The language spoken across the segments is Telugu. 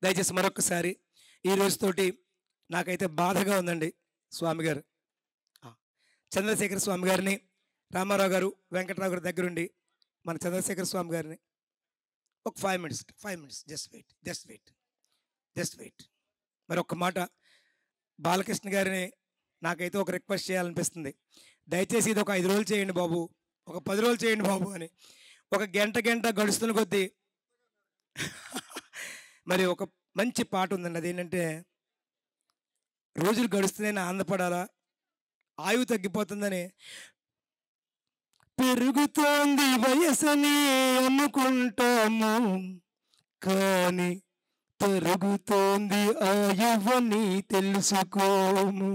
దయచేసి మరొకసారి ఈ రోజుతోటి నాకైతే బాధగా ఉందండి. స్వామి గారు చంద్రశేఖర స్వామి గారిని, రామారావు గారు, వెంకటరావు గారి దగ్గరుండి మన చంద్రశేఖర స్వామి గారిని ఒక 5 మినిట్స్, 5 మినిట్స్, జస్ట్ వెయిట్. మరి ఒక్క మాట బాలకృష్ణ గారిని నాకైతే ఒక రిక్వెస్ట్ చేయాలనిపిస్తుంది. దయచేసి ఇది ఒక 5 రోజులు చేయండి బాబు, ఒక 10 రోజులు చేయండి బాబు అని. ఒక గంట గడుస్తున్న కొద్దీ మరి ఒక మంచి పాట ఉందండి. అదేంటంటే, రోజులు గడుస్తూనే ఆనందపడాలా, ఆయువు తగ్గిపోతుందని, పెరుగుతోంది వయసని అనుకుంటాము కానీ పెరుగుతోంది ఆయువని తెలుసుకోము.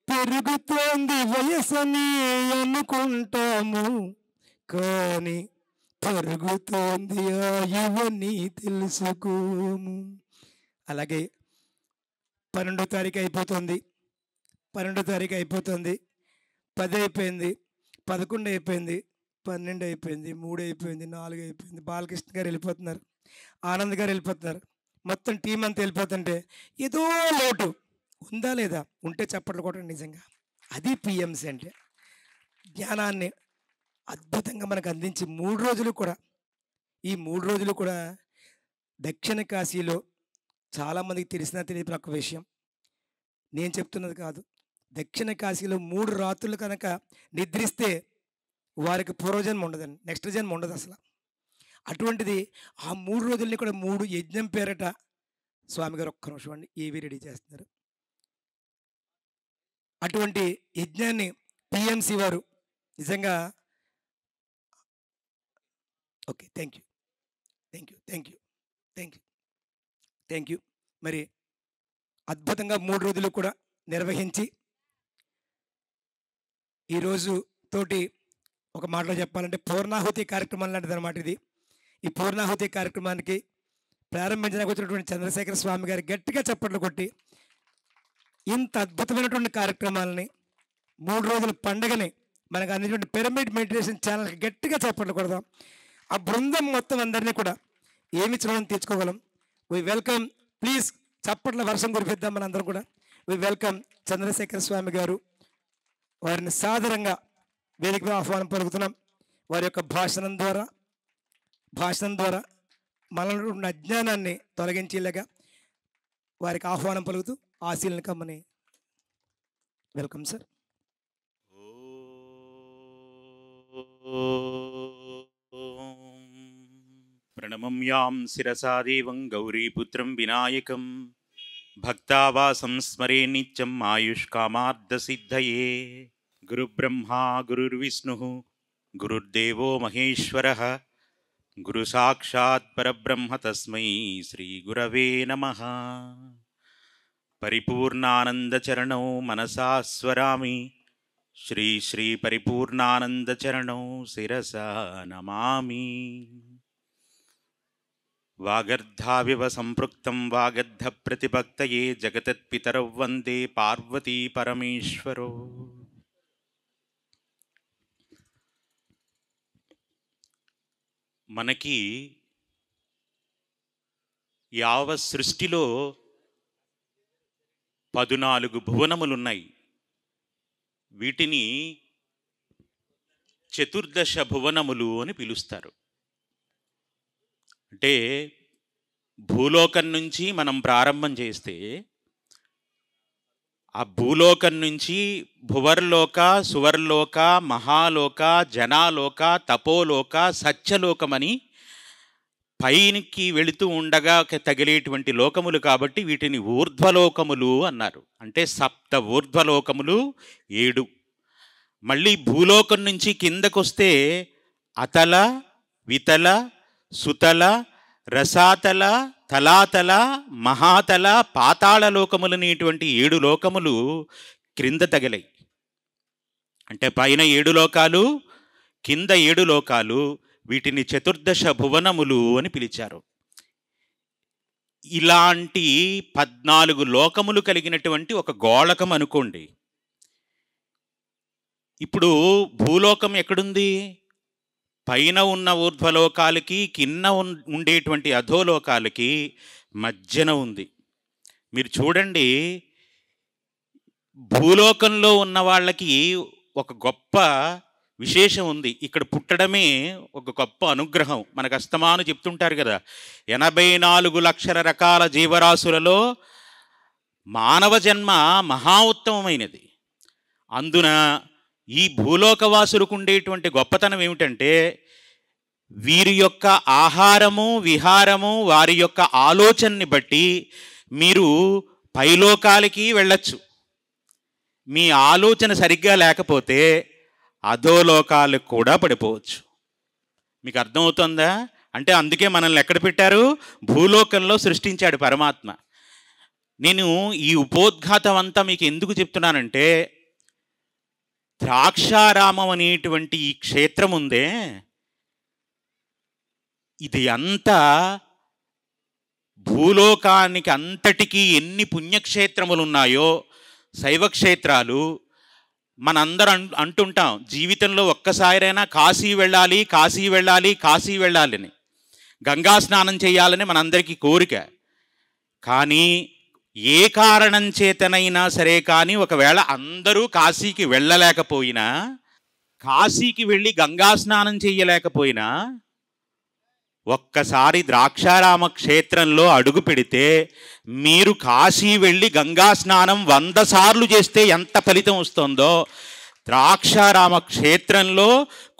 పెరుగుతోంది వయసని అనుకుంటాము కానీ పెరుగుతోంది ఆయువని తెలుసుకోము. అలాగే 12వ తారీఖు అయిపోతుంది, 10 అయిపోయింది, 11 అయిపోయింది, 12 అయిపోయింది, 3 అయిపోయింది, 4 అయిపోయింది. బాలకృష్ణ గారు వెళ్ళిపోతున్నారు, ఆనంద్ గారు వెళ్ళిపోతున్నారు, మొత్తం టీం అంతా వెళ్ళిపోతుంటే ఏదో లోటు ఉందా లేదా? ఉంటే చప్పట్లు కొట్టండి. నిజంగా అది పిఎంసి అంటే. జ్ఞానాన్ని అద్భుతంగా మనకు అందించి 3 రోజులు కూడా, ఈ 3 రోజులు కూడా దక్షిణ కాశీలో చాలామందికి తెలిసినా తెలియని ఒక విషయం, నేను చెప్తున్నది కాదు. దక్షిణ కాశీలో 3 రాత్రులు కనుక నిద్రిస్తే వారికి పూర్వజన్మ ఉండదండి, నెక్స్ట్ జన్మ ఉండదు అసలు. అటువంటిది ఆ 3 రోజుల్ని కూడా 3 యజ్ఞం పేరట స్వామి గారు ఒక్క నిమిషం అండి ఏవి రెడీ చేస్తున్నారు. అటువంటి యజ్ఞాన్ని పిఎంసి వారు నిజంగా ఓకే. Thank you. మరి అద్భుతంగా 3 రోజులు కూడా నిర్వహించి, ఈరోజు తోటి ఒక మాటలో చెప్పాలంటే పూర్ణాహుతి కార్యక్రమం లాంటిది అనమాట ఇది. ఈ పూర్ణాహుతి కార్యక్రమానికి ప్రారంభించడానికి వచ్చినటువంటి చంద్రశేఖర స్వామి గారి గట్టిగా చప్పట్లు కొట్టి ఇంత అద్భుతమైనటువంటి కార్యక్రమాలని 3 రోజుల పండుగని మనకు అందించినటువంటి పిరమిడ్ మెడిటేషన్ ఛానల్కి గట్టిగా చప్పట్లు కొడదాం. ఆ బృందం మొత్తం అందరినీ కూడా ఏమి చూడని తీర్చుకోగలం. వి వెల్కమ్, ప్లీజ్ చప్పట్ల వర్షం కురిపిద్దాం మనందరం కూడా. వి వెల్కమ్ చంద్రశేఖర స్వామి గారు. వారిని సాదరంగా వేదికగా ఆహ్వానం పలుకుతున్నాం. వారి యొక్క భాషణం ద్వారా మనలో ఉన్న అజ్ఞానాన్ని తొలగించేలాగా వారికి ఆహ్వానం పలుకుతూ ఆశీలను కమ్మని. Welcome sir. ప్రణమమ్యాం శిరసా దేవం గౌరీపుత్రం వినాయకం భక్తావాసం స్మరే నిత్యం ఆయుష్కామార్థసిద్ధయే. గురుబ్రహ్మా గురుర్విష్ణుః గురుర్దేవో మహేశ్వరః గురు సాక్షాత్ పరబ్రహ్మ తస్మై శ్రీ గురవే నమః. పరిపూర్ణానందచరణౌ మనసా స్మరామి శ్రీ శ్రీ పరిపూర్ణానందచరణౌ శిరసా నమామి. వాగర్ధావివ సంపృక్తం వాగర్ధ ప్రతిభక్తయే జగతత్పితరౌ వందే పార్వతీ పరమేశ్వరో. మనకి యావ సృష్టిలో 14 భువనములున్నాయి. వీటిని చతుర్దశ భువనములు అని పిలుస్తారు. అంటే భూలోకం నుంచి మనం ప్రారంభం చేస్తే ఆ భూలోకం నుంచి భువర్లోక, సువర్లోక, మహాలోక, జనాలోక, తపోలోక, సత్యలోకమని పైకి వెళుతూ ఉండగా తగిలేటువంటి లోకములు కాబట్టి వీటిని ఊర్ధ్వలోకములు అన్నారు. అంటే సప్త ఊర్ధ్వలోకములు 7. మళ్ళీ భూలోకం నుంచి కిందకొస్తే అతల, వితల, సుతల, రసాతల, తలాతల, మహాతల, పాతాళ లోకములనేటువంటి 7 లోకములు క్రింద తగిలాయి. అంటే పైన 7 లోకాలు, కింద 7 లోకాలు. వీటిని చతుర్దశ భువనములు అని పిలిచారు. ఇలాంటి 14 లోకములు కలిగినటువంటి ఒక గోళకం అనుకోండి. ఇప్పుడు భూలోకం ఎక్కడుంది? పైన ఉన్న ఊర్ధ్వలోకాలకి కింద ఉండేటువంటి అధోలోకాలకి మధ్యన ఉంది. మీరు చూడండి, భూలోకంలో ఉన్న వాళ్ళకి ఒక గొప్ప విశేషం ఉంది. ఇక్కడ పుట్టడమే ఒక గొప్ప అనుగ్రహం. మనకు అస్తమాను చెప్తుంటారు కదా, 84 లక్షల రకాల జీవరాశులలో మానవ జన్మ మహా ఉత్తమమైనది. అందున ఈ భూలోకవాసులకు ఉండేటువంటి గొప్పతనం ఏమిటంటే, వీరి యొక్క ఆహారము విహారము వారి యొక్క ఆలోచనని బట్టి మీరు పైలోకాలకి వెళ్ళచ్చు. మీ ఆలోచన సరిగ్గా లేకపోతే అధోలోకాలకు కూడా పడిపోవచ్చు. మీకు అర్థమవుతుందా? అంటే అందుకే మనల్ని ఎక్కడ పెట్టారు? భూలోకంలో సృష్టించాడు పరమాత్మ. నేను ఈ ఉపోద్ఘాతం అంతా మీకు ఎందుకు చెప్తున్నానంటే, ద్రాక్షారామం అనేటువంటి ఈ క్షేత్రం ఉందే, ఇది అంతా భూలోకానికి అంతటికీ ఎన్ని పుణ్యక్షేత్రములు ఉన్నాయో, శైవక్షేత్రాలు, మనందరం అంటుంటాం జీవితంలో ఒక్కసారైనా కాశీ వెళ్ళాలి, కాశీ వెళ్ళాలి, కాశీ వెళ్ళాలని, గంగా స్నానం చేయాలని మనందరికీ కోరిక. కానీ ఏ కారణం చేతనైనా సరే కానీ ఒకవేళ అందరూ కాశీకి వెళ్ళలేకపోయినా, కాశీకి వెళ్ళి గంగా స్నానం చేయలేకపోయినా, ఒక్కసారి ద్రాక్షారామ క్షేత్రంలో అడుగు పెడితే మీరు కాశీ వెళ్ళి గంగా స్నానం 100 సార్లు చేస్తే ఎంత ఫలితం వస్తుందో, ద్రాక్షారామ క్షేత్రంలో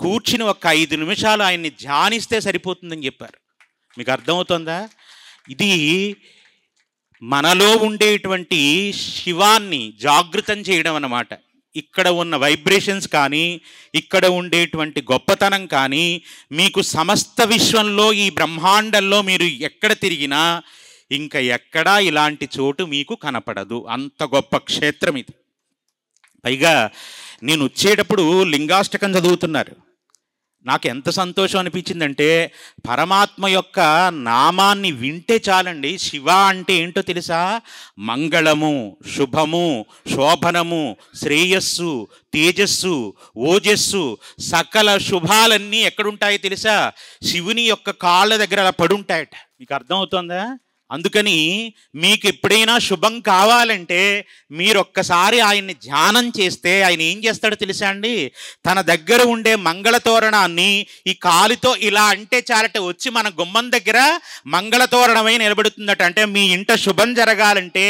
కూర్చుని ఒక 5 నిమిషాలు ఆయన్ని ధ్యానిస్తే సరిపోతుందని చెప్పారు. మీకు అర్థమవుతుందా? ఇది మనలో ఉండేటువంటి శివాన్ని జాగృతం చేయడం అన్నమాట. ఇక్కడ ఉన్న వైబ్రేషన్స్ కానీ, ఇక్కడ ఉండేటువంటి గొప్పతనం కానీ మీకు సమస్త విశ్వంలో, ఈ బ్రహ్మాండంలో మీరు ఎక్కడ తిరిగినా ఇంకా ఎక్కడా ఇలాంటి చోటు మీకు కనపడదు. అంత గొప్ప క్షేత్రం ఇది. పైగా నేను వచ్చేటప్పుడు లింగాష్టకం చదువుతున్నారు. నాకు ఎంత సంతోషం అనిపించిందంటే, పరమాత్మ యొక్క నామాన్ని వింటే చాలండి. శివ అంటే ఏంటో తెలుసా? మంగళము, శుభము, శోభనము, శ్రేయస్సు, తేజస్సు, ఓజస్సు, సకల శుభాలన్నీ ఎక్కడుంటాయో తెలుసా? శివుని యొక్క కాళ్ళ దగ్గర అలా పడుంటాయట. మీకు అర్థమవుతుందా? అందుకని మీకు ఎప్పుడైనా శుభం కావాలంటే మీరు ఒక్కసారి ఆయన్ని ధ్యానం చేస్తే ఆయన ఏం చేస్తాడో తెలుసా అండి? తన దగ్గర ఉండే మంగళతోరణాన్ని ఈ కాలితో ఇలా అంటే చాలట వచ్చి మన గుమ్మం దగ్గర మంగళతోరణమై నిలబడుతుందట. అంటే మీ ఇంట శుభం జరగాలంటే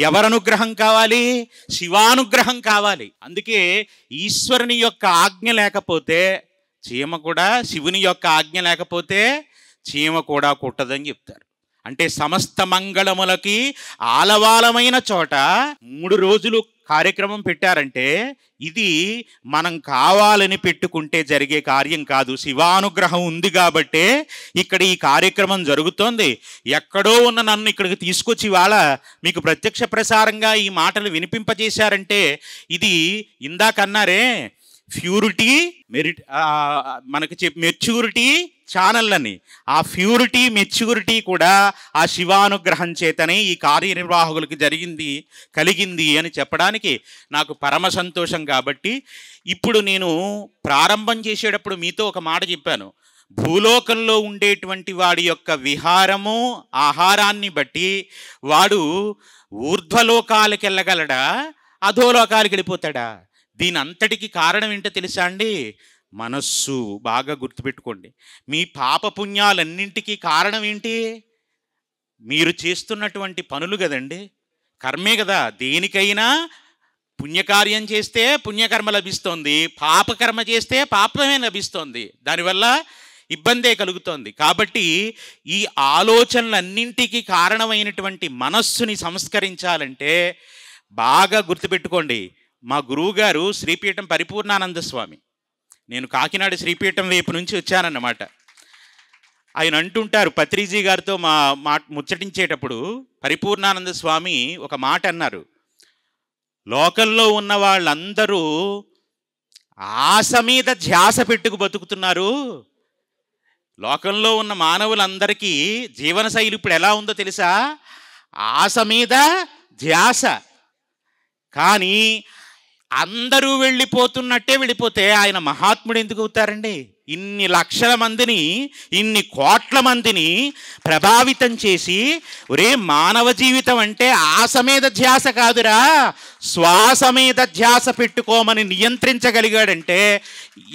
ఎవరనుగ్రహం కావాలి? శివానుగ్రహం కావాలి. అందుకే ఈశ్వరుని యొక్క ఆజ్ఞ లేకపోతే చీమ కూడా, శివుని యొక్క ఆజ్ఞ లేకపోతే చీమ కూడా కుట్టదని చెప్తారు. అంటే సమస్త మంగళములకి ఆలవాలమైన చోట 3 రోజులు కార్యక్రమం పెట్టారంటే ఇది మనం కావాలని పెట్టుకుంటే జరిగే కార్యం కాదు. శివానుగ్రహం ఉంది కాబట్టే ఇక్కడ ఈ కార్యక్రమం జరుగుతోంది. ఎక్కడో ఉన్న నన్ను ఇక్కడికి తీసుకొచ్చి ఇవాళ మీకు ప్రత్యక్ష ప్రసారంగా ఈ మాటలు వినిపింపజేశారంటే ఇది ఇందాకన్నారే ప్యూరిటీ మెరిట్, మనకి మెచ్యూరిటీ ఛానల్ అని. ఆ ప్యూరిటీ మెచ్యూరిటీ కూడా ఆ శివానుగ్రహం చేతనే ఈ కార్యనిర్వాహకులకు కలిగింది అని చెప్పడానికి నాకు పరమ సంతోషం. కాబట్టి ఇప్పుడు నేను ప్రారంభం చేసేటప్పుడు మీతో ఒక మాట చెప్పాను. భూలోకంలో ఉండేటువంటి వాడి యొక్క విహారము, ఆహారాన్ని బట్టి వాడు ఊర్ధ్వలోకాలకు వెళ్ళగలడా, అధోలోకాలకు వెళ్ళిపోతాడా? దీని అంతటికి కారణం ఏంటో తెలుసా అండి? మనస్సు. బాగా గుర్తుపెట్టుకోండి. మీ పాపపుణ్యాలన్నింటికీ కారణం ఏంటి? మీరు చేస్తున్నటువంటి పనులు కదండి, కర్మే కదా. దేనికైనా పుణ్యకార్యం చేస్తే పుణ్యకర్మ లభిస్తోంది, పాపకర్మ చేస్తే పాపమే లభిస్తోంది. దానివల్ల ఇబ్బందే కలుగుతోంది. కాబట్టి ఈ ఆలోచనలన్నింటికి కారణమైనటువంటి మనస్సుని సంస్కరించాలంటే బాగా గుర్తుపెట్టుకోండి. మా గురువుగారు శ్రీపీఠం పరిపూర్ణానంద స్వామి, నేను కాకినాడ శ్రీపీఠం వైపు నుంచి వచ్చానన్నమాట. ఆయన అంటుంటారు, పత్రిజీ గారితో ముచ్చటించేటప్పుడు పరిపూర్ణానంద స్వామి ఒక మాట అన్నారు. లోకంలో ఉన్న వాళ్ళందరూ ఆశ మీద ధ్యాస పెట్టుకు బతుకుతున్నారు. లోకంలో ఉన్న మానవులందరికీ జీవనశైలి ఇప్పుడు ఎలా ఉందో తెలుసా? ఆశ మీద ధ్యాస. కానీ అందరూ వెళ్ళిపోతున్నట్టే వెళ్ళిపోతే ఆయన మహాత్ముడు ఎందుకు అవుతారండి? ఇన్ని లక్షల మందిని, ఇన్ని కోట్ల మందిని ప్రభావితం చేసి, ఒరే మానవ జీవితం అంటే ఆశ మీద ధ్యాస కాదురా, శ్వాస మీద ధ్యాస పెట్టుకోమని నియంత్రించగలిగాడంటే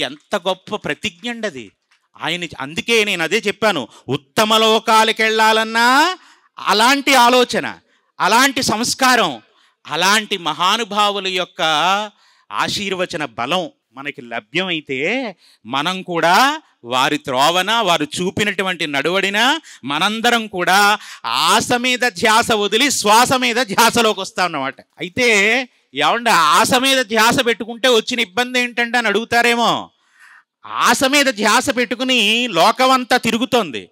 ఎంత గొప్ప ప్రతిజ్ఞ అండి అది ఆయన. అందుకే నేను అదే చెప్పాను, ఉత్తమ లోకాలకు వెళ్ళాలన్నా అలాంటి ఆలోచన, అలాంటి సంస్కారం, అలాంటి మహానుభావుల యొక్క ఆశీర్వచన బలం మనకి లభ్యమైతే మనం కూడా వారి త్రోవన, వారు చూపినటువంటి నడువడిన మనందరం కూడా ఆశ మీద ధ్యాస వదిలి శ్వాస మీద ధ్యాసలోకి వస్తాం అన్నమాట. అయితే ఏమంటే ఆశ మీద ధ్యాస పెట్టుకుంటే వచ్చిన ఇబ్బంది ఏంటంటే అని అడుగుతారేమో. ఆశ మీద ధ్యాస పెట్టుకుని లోకమంతా తిరుగుతోంది,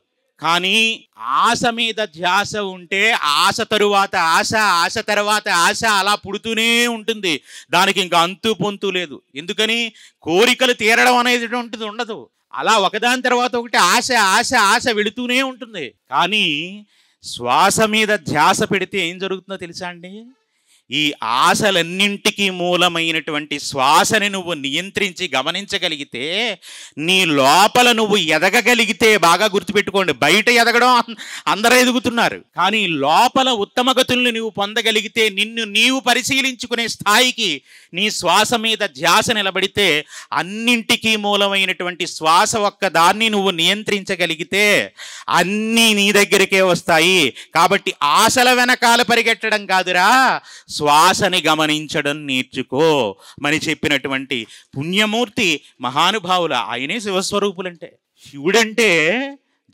కానీ ఆశ మీద ధ్యాస ఉంటే ఆశ తరువాత ఆశ, ఆశ తర్వాత ఆశ అలా పుడుతూనే ఉంటుంది. దానికి ఇంకా అంతు పొంతు లేదు. ఎందుకని? కోరికలు తీరడం అనేటువంటిది ఉండదు. అలా ఒకదాని తర్వాత ఒకటి ఆశ ఆశ ఆశ వెళుతూనే ఉంటుంది. కానీ శ్వాస మీద ధ్యాస పెడితే ఏం జరుగుతుందో తెలుసా అండి? ఈ ఆశలన్నింటికీ మూలమైనటువంటి శ్వాసని నువ్వు నియంత్రించి గమనించగలిగితే, నీ లోపల నువ్వు ఎదగగలిగితే, బాగా గుర్తుపెట్టుకోండి, బయట ఎదగడం అందరూ ఎదుగుతున్నారు, కానీ లోపల ఉత్తమ గతుల్ని నువ్వు పొందగలిగితే, నిన్ను నీవు పరిశీలించుకునే స్థాయికి నీ శ్వాస మీద ధ్యాస నిలబడితే, అన్నింటికీ మూలమైనటువంటి శ్వాస ఒక్క దాన్ని నువ్వు నియంత్రించగలిగితే అన్నీ నీ దగ్గరికే వస్తాయి. కాబట్టి ఆశల వెనకాల పరిగెట్టడం కాదురా, శ్వాసని గమనించడం నేర్చుకో అని చెప్పినటువంటి పుణ్యమూర్తి మహానుభావుల. ఆయనే శివస్వరూపులంటే. శివుడంటే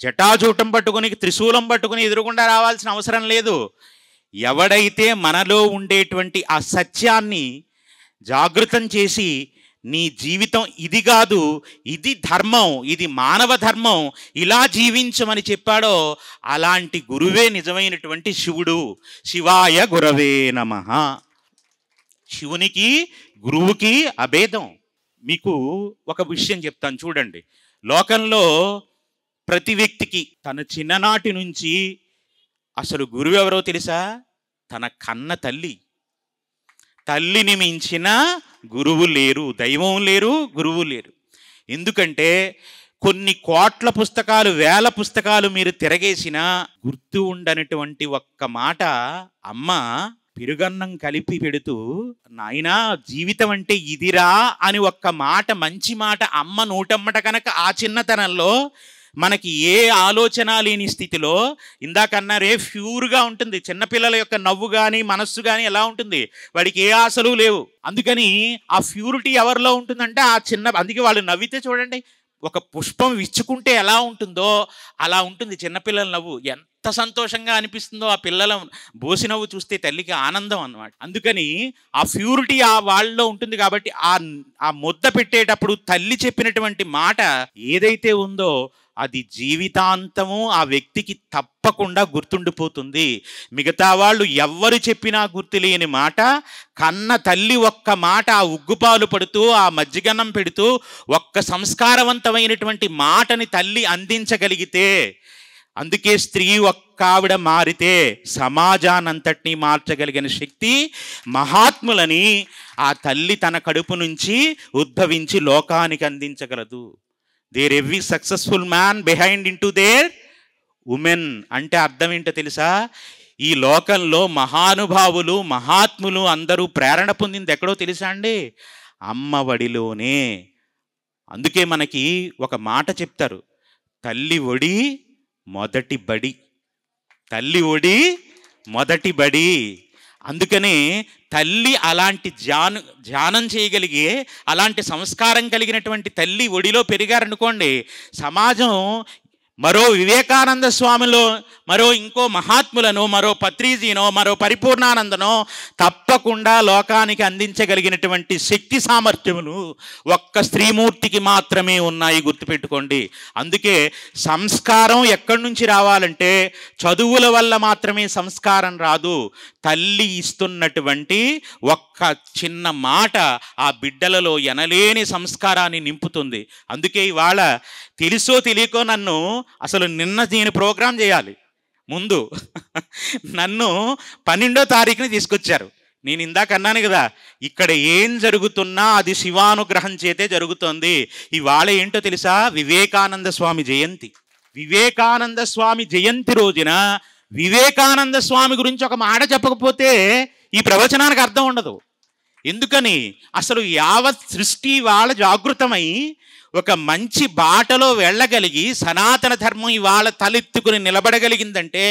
జటాజూటం పట్టుకుని, త్రిశూలం పట్టుకుని ఎదురుగుండా రావాల్సిన అవసరం లేదు. ఎవడైతే మనలో ఉండేటువంటి ఆ సత్యాన్ని జాగృతం చేసి, నీ జీవితం ఇది కాదు, ఇది ధర్మం, ఇది మానవ ధర్మం, ఇలా జీవించమని చెప్పాడో అలాంటి గురువే నిజమైనటువంటి శివుడు. శివాయ గురవే నమః. శివునికి గురువుకి అభేదం. మీకు ఒక విషయం చెప్తాను చూడండి. లోకంలో ప్రతి వ్యక్తికి తన చిన్ననాటి నుంచి అసలు గురువు ఎవరో తెలుసా? తన కన్న తల్లి. తల్లిని మించిన గురువు లేరు, దైవం లేరు, గురువు లేరు. ఎందుకంటే కొన్ని కోట్ల పుస్తకాలు, వేల పుస్తకాలు మీరు తిరగేసినా గుర్తు ఉండనటువంటి ఒక్క మాట, అమ్మ పెరుగన్నం కలిపి పెడుతూ, నాయనా జీవితం అంటే ఇదిరా అని ఒక్క మాట, మంచి మాట అమ్మ నోటమ్మట కనుక ఆ చిన్నతనంలో మనకి ఏ ఆలోచన లేని స్థితిలో, ఇందాకన్నారే ప్యూర్గా ఉంటుంది చిన్నపిల్లల యొక్క నవ్వు కానీ మనస్సు కానీ ఎలా ఉంటుంది, వాడికి ఏ ఆశలు లేవు. అందుకని ఆ ప్యూరిటీ ఎవరిలో ఉంటుందంటే ఆ చిన్న, అందుకే వాళ్ళు నవ్వితే చూడండి, ఒక పుష్పం విచ్చుకుంటే ఎలా ఉంటుందో అలా ఉంటుంది చిన్నపిల్లల నవ్వు. ఎంత సంతోషంగా అనిపిస్తుందో ఆ పిల్లల బోసి నవ్వు చూస్తే తల్లికి ఆనందం అన్నమాట. అందుకని ఆ ప్యూరిటీ ఆ వాళ్ళలో ఉంటుంది. కాబట్టి ఆ ముద్ద పెట్టేటప్పుడు తల్లి చెప్పినటువంటి మాట ఏదైతే ఉందో అది జీవితాంతము ఆ వ్యక్తికి తప్పకుండా గుర్తుండిపోతుంది. మిగతా వాళ్ళు ఎవ్వరు చెప్పినా గుర్తులేని మాట, కన్న తల్లి ఒక్క మాట ఆ ఉగ్గుపాలు పడుతూ, ఆ మజ్జిగన్నం పెడుతూ ఒక్క సంస్కారవంతమైనటువంటి మాటని తల్లి అందించగలిగితే, అందుకే స్త్రీ ఒక్క ఆవిడ మారితే సమాజానంతటినీ మార్చగలిగిన శక్తి మహాత్ములని ఆ తల్లి తన కడుపు నుంచి ఉద్భవించి లోకానికి అందించగలదు. There every successful man behind in to there women అంటే అర్థం ఏంటో తెలుసా? ఈ లోకంలో మహానుభావులు, మహాత్ములు అందరూ ప్రేరణ పొందింది ఎక్కడో తెలుసా అండి? అమ్మఒడిలోనే. అందుకే మనకి ఒక మాట చెప్తారు, తల్లి ఒడి మొదటి బడి. తల్లి ఒడి మొదటి బడి. అందుకనే తల్లి అలాంటి ధ్యానం చేయగలిగే, అలాంటి సంస్కారం కలిగినటువంటి తల్లి ఒడిలో పెరిగారనుకోండి, సమాజం మరో వివేకానంద స్వామిలో, మరో ఇంకో మహాత్ములను, మరో పత్రిజీనో, మరో పరిపూర్ణానందనో తప్పకుండా లోకానికి అందించగలిగినటువంటి శక్తి సామర్థ్యములు ఒక్క స్త్రీమూర్తికి మాత్రమే ఉన్నాయి, గుర్తుపెట్టుకోండి. అందుకే సంస్కారం ఎక్కడి నుంచి రావాలంటే చదువుల వల్ల మాత్రమే సంస్కారం రాదు. తల్లి ఇస్తున్నటువంటి ఒక్క చిన్న మాట ఆ బిడ్డలలో ఎనలేని సంస్కారాన్ని నింపుతుంది. అందుకే ఇవాళ తెలుసో తెలియకో నన్ను అసలు నేను ప్రోగ్రాం చేయాలి ముందు నన్ను 12వ తారీఖుని తీసుకొచ్చారు. నేను ఇందాక అన్నాను కదా, ఇక్కడ ఏం జరుగుతున్నా అది శివానుగ్రహం చేతే జరుగుతోంది. ఇవాళ ఏంటో తెలుసా? వివేకానంద స్వామి జయంతి. వివేకానంద స్వామి జయంతి రోజున వివేకానంద స్వామి గురించి ఒక మాట చెప్పకపోతే ఈ ప్రవచనానికి అర్థం ఉండదు. ఎందుకని? అసలు యావత్ సృష్టి ఇవాళ జాగృతమై ఒక మంచి బాటలో వెళ్ళగలిగి సనాతన ధర్మం ఇవాళ తలెత్తుకుని నిలబడగలిగిందంటే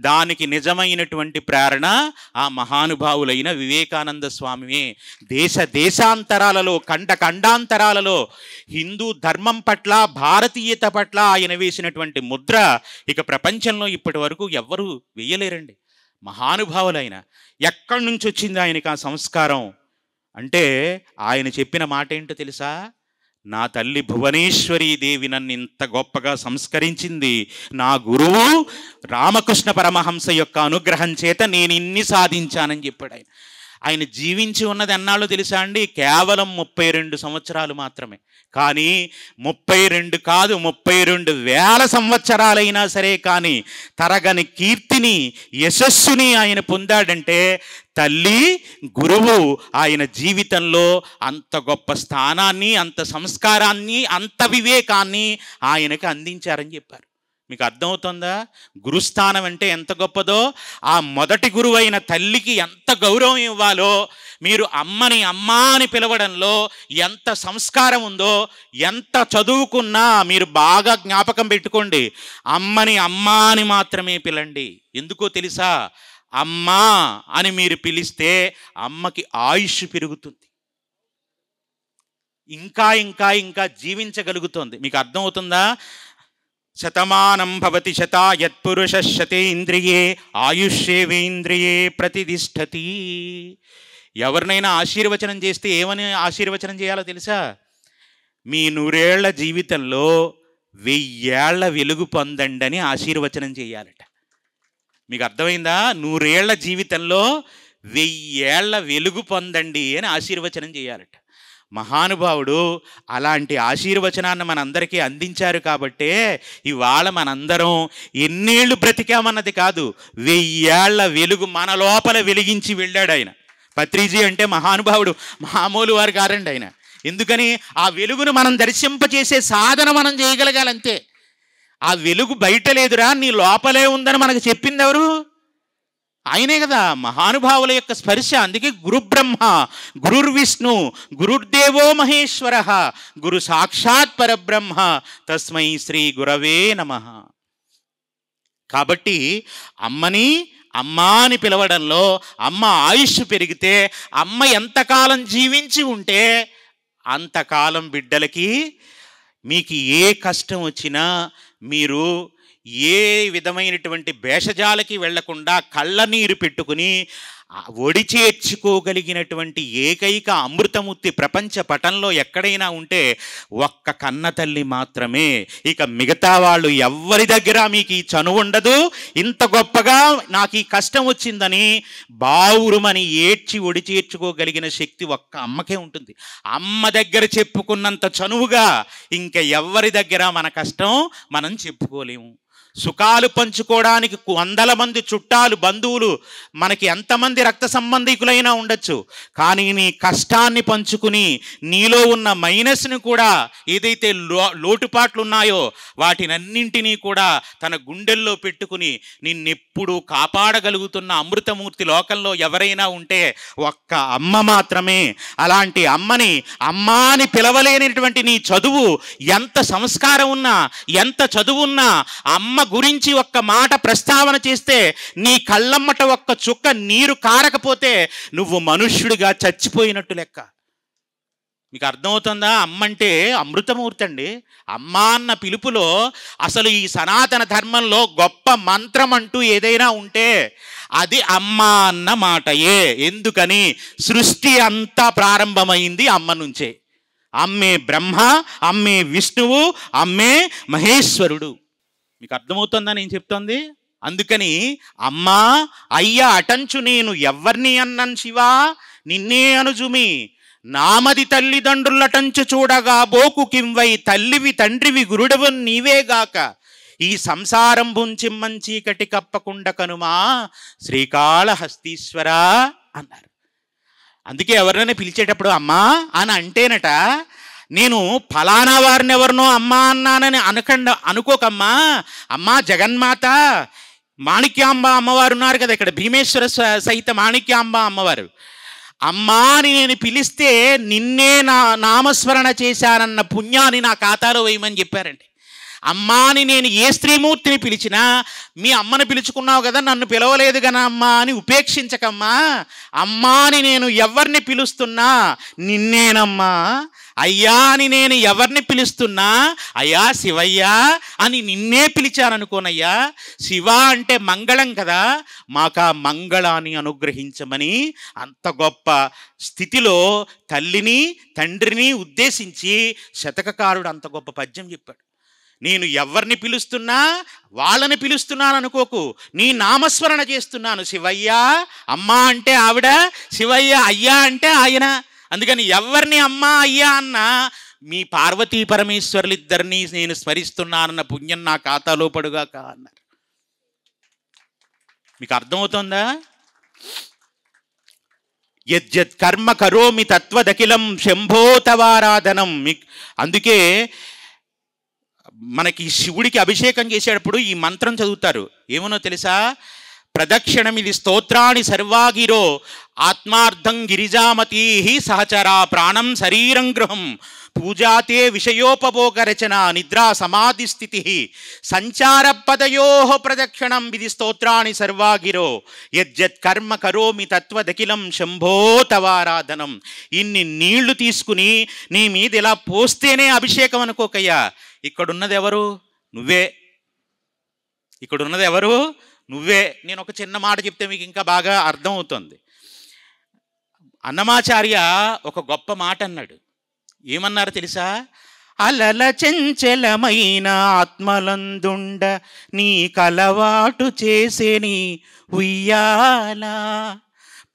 దానికి నిజమైనటువంటి ప్రేరణ ఆ మహానుభావులైన వివేకానంద స్వామియే. దేశాంతరాలలో ఖండాంతరాలలో హిందూ ధర్మం పట్ల, భారతీయత పట్ల ఆయన వేసినటువంటి ముద్ర ఇక ప్రపంచంలో ఇప్పటి వరకు ఎవ్వరూ వెయ్యలేరండి. మహానుభావులైన ఎక్కడి నుంచి వచ్చింది ఆయనకి ఆ సంస్కారం అంటే ఆయన చెప్పిన మాట ఏంటో తెలుసా? నా తల్లి భువనేశ్వరీ దేవి నన్ను ఇంత గొప్పగా సంస్కరించింది, నా గురువు రామకృష్ణ పరమహంస యొక్క అనుగ్రహం చేత నేను ఇన్ని సాధించానని చెప్పాడు ఆయన. ఆయన జీవించి ఉన్నది ఎన్నాళ్ళు తెలుసా అండి? కేవలం 32 సంవత్సరాలు మాత్రమే. కానీ 32 కాదు, 32,000 సంవత్సరాలైనా సరే కానీ తరగని కీర్తిని, యశస్సుని ఆయన పొందాడంటే తల్లి, గురువు ఆయన జీవితంలో అంత గొప్ప స్థానాన్ని, అంత సంస్కారాన్ని, అంత వివేకాన్ని ఆయనకి అందించారని చెప్పారు. మీకు అర్థమవుతుందా? గురుస్థానం అంటే ఎంత గొప్పదో, ఆ మొదటి గురువు అయిన తల్లికి ఎంత గౌరవం ఇవ్వాలో, మీరు అమ్మని అమ్మా అని పిలవడంలో ఎంత సంస్కారం ఉందో, ఎంత చదువుకున్నా మీరు బాగా జ్ఞాపకం పెట్టుకోండి, అమ్మని అమ్మా అని మాత్రమే పిలండి. ఎందుకో తెలుసా? అమ్మా అని మీరు పిలిస్తే అమ్మకి ఆయుష్ పెరుగుతుంది, ఇంకా ఇంకా ఇంకా జీవించగలుగుతుంది. మీకు అర్థమవుతుందా? శతమానం భవతి శతా యత్పురుష శతేంద్రియే ఆయుష్యేవేంద్రియే ప్రతిష్టతి. ఎవరినైనా ఆశీర్వచనం చేస్తే ఏమని ఆశీర్వచనం చేయాలో తెలుసా? మీ 100 ఏళ్ల జీవితంలో 1000 ఏళ్ల వెలుగు పొందండి అని ఆశీర్వచనం చేయాలట. మీకు అర్థమైందా? 100 ఏళ్ల జీవితంలో 1000 ఏళ్ల వెలుగు పొందండి అని ఆశీర్వచనం చేయాలట. మహానుభావుడు అలాంటి ఆశీర్వచనాన్ని మనందరికీ అందించారు కాబట్టే ఇవాళ మనందరం ఎన్నేళ్ళు బ్రతికామన్నది కాదు, 1000 ఏళ్ల వెలుగు మన లోపల వెలిగించి వెళ్ళాడు ఆయన. పత్రిజీ అంటే మహానుభావుడు మామూలు వారు కారండి ఆయన. ఎందుకని? ఆ వెలుగును మనం దర్శింపచేసే సాధన మనం చేయగలగాలంతే. ఆ వెలుగు బయట లేదురా, నీ లోపలే ఉందని మనకు చెప్పింది ఎవరు? ఆయనే కదా, మహానుభావుల యొక్క స్పర్శ. అందుకే గురు బ్రహ్మ, గురుర్విష్ణు, గురుర్దేవో మహేశ్వర, గురు సాక్షాత్ పరబ్రహ్మ, తస్మై శ్రీ గురవే నమః. కాబట్టి అమ్మని అమ్మా అని పిలవడంలో అమ్మ ఆయుష్ పెరిగితే, అమ్మ ఎంతకాలం జీవించి ఉంటే అంతకాలం బిడ్డలకి మీకు ఏ కష్టం వచ్చినా మీరు ఏ విధమైనటువంటి భేషజాలకి వెళ్లకుండా కళ్ళనీరు పెట్టుకుని ఒడి చేర్చుకోగలిగినటువంటి ఏకైక అమృతమూర్తి ప్రపంచ పటంలో ఎక్కడైనా ఉంటే ఒక్క కన్న తల్లి మాత్రమే. ఇక మిగతా వాళ్ళు ఎవ్వరి దగ్గర మీకు ఈ చనువు ఉండదు. ఇంత గొప్పగా నాకు ఈ కష్టం వచ్చిందని బావురుమని ఏడ్చి ఒడి చేర్చుకోగలిగిన శక్తి ఒక్క అమ్మకే ఉంటుంది. అమ్మ దగ్గర చెప్పుకున్నంత చనువుగా ఇంకా ఎవ్వరి దగ్గర మన కష్టం మనం చెప్పుకోలేము. సుఖాలు పంచుకోవడానికి 100 మంది చుట్టాలు, బంధువులు, మనకి ఎంతమంది రక్త సంబంధికులైనా ఉండొచ్చు. కానీ నీ కష్టాన్ని పంచుకుని నీలో ఉన్న మైనస్ని కూడా, ఏదైతే లోటుపాట్లు ఉన్నాయో వాటినన్నింటినీ కూడా తన గుండెల్లో పెట్టుకుని నిన్నెప్పుడు కాపాడగలుగుతున్న అమృతమూర్తి లోకంలో ఎవరైనా ఉంటే ఒక్క అమ్మ మాత్రమే. అలాంటి అమ్మని అమ్మా అని పిలవలేనటువంటి నీ చదువు, ఎంత సంస్కారం ఉన్నా, ఎంత చదువున్నా, అమ్మ గురించి ఒక్క మాట ప్రస్తావన చేస్తే నీ కళ్ళమ్మట ఒక్క చుక్క నీరు కారకపోతే నువ్వు మనుష్యుడిగా చచ్చిపోయినట్టు లెక్క. మీకు అర్థమవుతుందా? అమ్మంటే అమృతమూర్తి అండి. అమ్మ అన్న పిలుపులో అసలు ఈ సనాతన ధర్మంలో గొప్ప మంత్రం అంటూ ఏదైనా ఉంటే అది అమ్మ అన్న మాటయే. ఎందుకని? సృష్టి అంతా ప్రారంభమైంది అమ్మ నుంచే. అమ్మే బ్రహ్మ, అమ్మే విష్ణువు, అమ్మే మహేశ్వరుడు. మీకు అర్థమవుతుందా నేను చెప్తోంది? అందుకని అమ్మా అయ్యా అటంచు నేను ఎవ్వర్ని అన్నన్ శివా నిన్నే అనుజుమి, నామది తల్లిదండ్రులటంచు చూడగా బోకు కింవై, తల్లివి తండ్రివి గురుడవు నీవేగాక, ఈ సంసారం బుంచిమ్మం చీకటి కప్పకుండా కనుమా శ్రీకాళహస్తీశ్వర అన్నారు. అందుకే ఎవరైనా పిలిచేటప్పుడు అమ్మా అని అంటేనట, నేను ఫలానా వారిని ఎవరినో అమ్మా అన్నానని అనుకోకమ్మా. అమ్మా జగన్మాత మాణిక్యాంబ అమ్మవారు ఉన్నారు కదా ఇక్కడ, భీమేశ్వర సహిత మాణిక్యాంబ అమ్మవారు. అమ్మా అని నేను పిలిస్తే నిన్నే నామస్మరణ చేశానన్న పుణ్యాన్ని నా ఖాతాలో వేయమని చెప్పారండి. అమ్మా అని నేను ఏ స్త్రీమూర్తిని పిలిచినా, మీ అమ్మను పిలుచుకున్నావు కదా నన్ను పిలవలేదు కదా అమ్మా అని ఉపేక్షించకమ్మా. అమ్మా అని నేను ఎవరిని పిలుస్తున్నా నిన్నేనమ్మా. అయ్యా అని నేను ఎవరిని పిలుస్తున్నా అయ్యా శివయ్యా అని నిన్నే పిలిచాననుకోనయ్యా. శివ అంటే మంగళం కదా, మాకా మంగళాన్ని అనుగ్రహించమని అంత గొప్ప స్థితిలో తల్లిని తండ్రిని ఉద్దేశించి శతకకారుడు అంత గొప్ప పద్యం చెప్పాడు. నేను ఎవరిని పిలుస్తున్నా వాళ్ళని పిలుస్తున్నాను అనుకోకు, నీ నామస్మరణ చేస్తున్నాను. శివయ్య అమ్మ అంటే ఆవిడ, శివయ్య అయ్యా అంటే ఆయన. అందుకని ఎవరిని అమ్మా అయ్యా అన్నా మీ పార్వతీ పరమేశ్వరులిద్దరినీ నేను స్మరిస్తున్నానన్న పుణ్యం నా ఖాతాలో పడుగాక అన్నారు. మీకు అర్థమవుతుందా? యజ్జత్ కర్మ కరోమి తత్వదఖిలం శంభోతవారాధనం. అందుకే మనకి శివుడికి అభిషేకం చేసేటప్పుడు ఈ మంత్రం చదువుతారు. ఏమనో తెలుసా? ప్రదక్షిణమిది స్తోత్రాన్ని సర్వాగిరో ఆత్మార్థం గిరిజామతీ సహచరా ప్రాణం శరీరం గృహం పూజాతే విషయోపభోగ రచన నిద్రా సమాధి స్థితి సంచార పదయో ప్రదక్షిణం విధి స్తోత్రాన్ని సర్వాగిరో యజ్జత్ కర్మ కరోమి తత్వదఖిలం శంభో తవారాధనం. ఇన్ని నీళ్లు తీసుకుని నీ మీద ఇలా పోస్తేనే అభిషేకం అనుకోకయ్యా. ఇక్కడున్నది ఎవరు? నువ్వే. ఇక్కడున్నది ఎవరు? నువ్వే. నేను ఒక చిన్న మాట చెప్తే మీకు ఇంకా బాగా అర్థమవుతుంది. అన్నమాచార్య ఒక గొప్ప మాట అన్నాడు. ఏమన్నారు తెలుసా? అలల చెంచలమైన ఆత్మలందుండ నీ కలవాటు చేసేని ఉయ్యాల,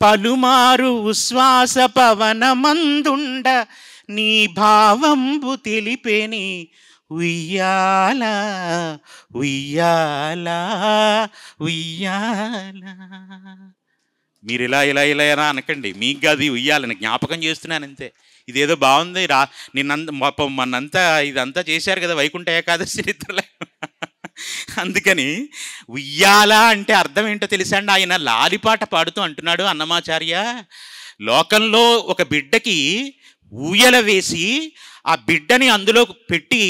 పలుమారు ఉశ్వాస పవనమందుండ నీ భావంబు తెలిపేని ఉయ్యాల ఉయ్యాల ఉయ్యాల. మీరు ఇలా ఇలా ఇలా ఇలా అనకండి, మీకు అది ఉయ్యాలని జ్ఞాపకం చేస్తున్నాను అంతే. ఇదేదో బాగుంది మనంతా ఇదంతా చేశారు కదా వైకుంఠ ఏకాదశి చరిత్రలో. అందుకని ఉయ్యాల అంటే అర్థం ఏంటో తెలుసా అండి? ఆయన లాలిపాట పాడుతూ అంటున్నాడు అన్నమాచార్య, లోకంలో ఒక బిడ్డకి ఊయల వేసి ఆ బిడ్డని అందులో పెట్టి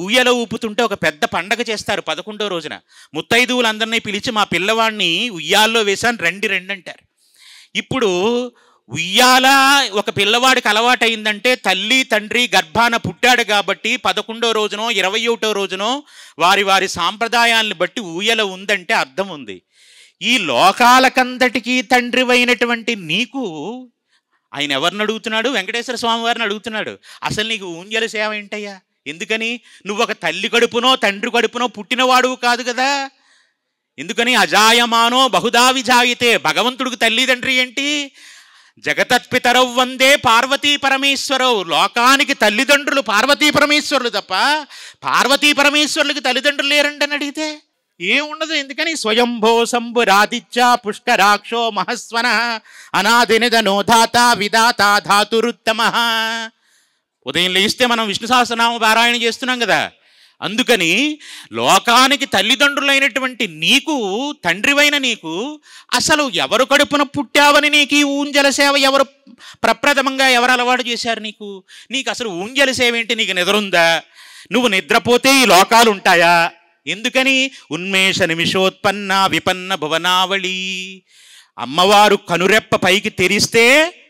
ఊయల ఊపుతుంటే ఒక పెద్ద పండగ చేస్తారు 11వ రోజున. ముత్తైదువులందరినీ పిలిచి మా పిల్లవాడిని ఉయ్యాల్లో వేశాను రండి అంటారు. ఇప్పుడు ఉయ్యాల ఒక పిల్లవాడికి అలవాటైందంటే తల్లి తండ్రి గర్భాన పుట్టాడు కాబట్టి 11వ రోజునో 21వ రోజునో వారి వారి సాంప్రదాయాలను బట్టి ఊయల ఉందంటే అర్థం ఉంది. ఈ లోకాలకందటికీ తండ్రివైనటువంటి నీకు ఆయన ఎవరిని అడుగుతున్నాడు? వెంకటేశ్వర స్వామి వారిని అడుగుతున్నాడు. అసలు నీకు ఊంజల సేవ ఏంటయ్యా? ఎందుకని? నువ్వు ఒక తల్లి కడుపునో తండ్రి కడుపునో పుట్టినవాడువు కాదు కదా. ఎందుకని? అజాయమానో బహుదా విజాయితే. భగవంతుడికి తల్లి తండ్రి ఏంటి? జగతత్పితరౌ వందే పార్వతీ పరమేశ్వరవు. లోకానికి తల్లిదండ్రులు పార్వతీ పరమేశ్వరులు తప్ప పార్వతీ పరమేశ్వరులకి తల్లిదండ్రులు లేరండి అని అడిగితే ఏముండదు. ఎందుకని? స్వయంభో శంభురాదిత్య పుష్కరాక్షో మహస్వన అనాదినిధనోధాత విధాత ధాతురుత్తమ. ఉదయం లేస్తే మనం విష్ణు సహస్రనామ పారాయణ చేస్తున్నాం కదా. అందుకని లోకానికి తల్లిదండ్రులైనటువంటి నీకు, తండ్రివైన నీకు అసలు ఎవరు కడుపున పుట్టావని నీకు ఈ ఊంజల సేవ ఎవరు ప్రప్రథమంగా ఎవరు అలవాటు చేశారు నీకు? నీకు అసలు ఊంజల సేవ ఏంటి? నీకు నిద్రుందా? నువ్వు నిద్రపోతే ఈ లోకాలు ఉంటాయా? ఎందుకని? ఉన్మేష నిమిషోత్పన్న విపన్న భువనావళి. అమ్మవారు కనురెప్ప పైకి తెరిస్తే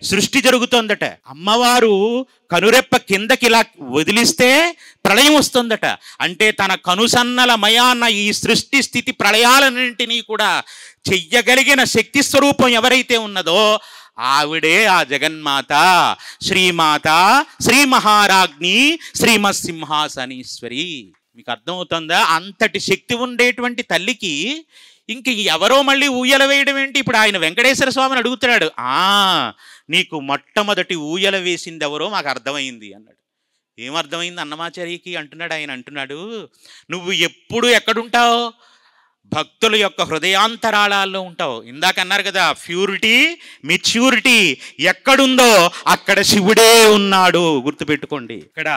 సృష్టి జరుగుతుందట. అమ్మవారు కనురెప్ప కిందకి ఇలా వదిలిస్తే ప్రళయం వస్తుందట. అంటే తన కనుసన్నల మయాన్న ఈ సృష్టి స్థితి ప్రళయాలన్నింటినీ కూడా చెయ్యగలిగిన శక్తి స్వరూపం ఎవరైతే ఉన్నదో ఆవిడే ఆ జగన్మాత, శ్రీమాత, శ్రీ మహారాజ్ఞి, శ్రీమత్ సింహాసనీశ్వరి. మీకు అర్థమవుతుందా? అంతటి శక్తి ఉండేటువంటి తల్లికి ఇంక ఎవరో మళ్ళీ ఊయల వేయడం ఏంటి? ఇప్పుడు ఆయన వెంకటేశ్వర స్వామిని అడుగుతున్నాడు. నీకు మొట్టమొదటి ఊయల వేసింది ఎవరో మాకు అర్థమైంది అన్నాడు. ఏమర్థమైంది అన్నమాచార్యకి అంటున్నాడు. ఆయన అంటున్నాడు, నువ్వు ఎప్పుడు ఎక్కడుంటావు? భక్తుల యొక్క హృదయాంతరాళాల్లో ఉంటావు. ఇందాక అన్నారు కదా, ప్యూరిటీ మెచ్యూరిటీ ఎక్కడుందో అక్కడ శివుడే ఉన్నాడు. గుర్తుపెట్టుకోండి. ఇక్కడ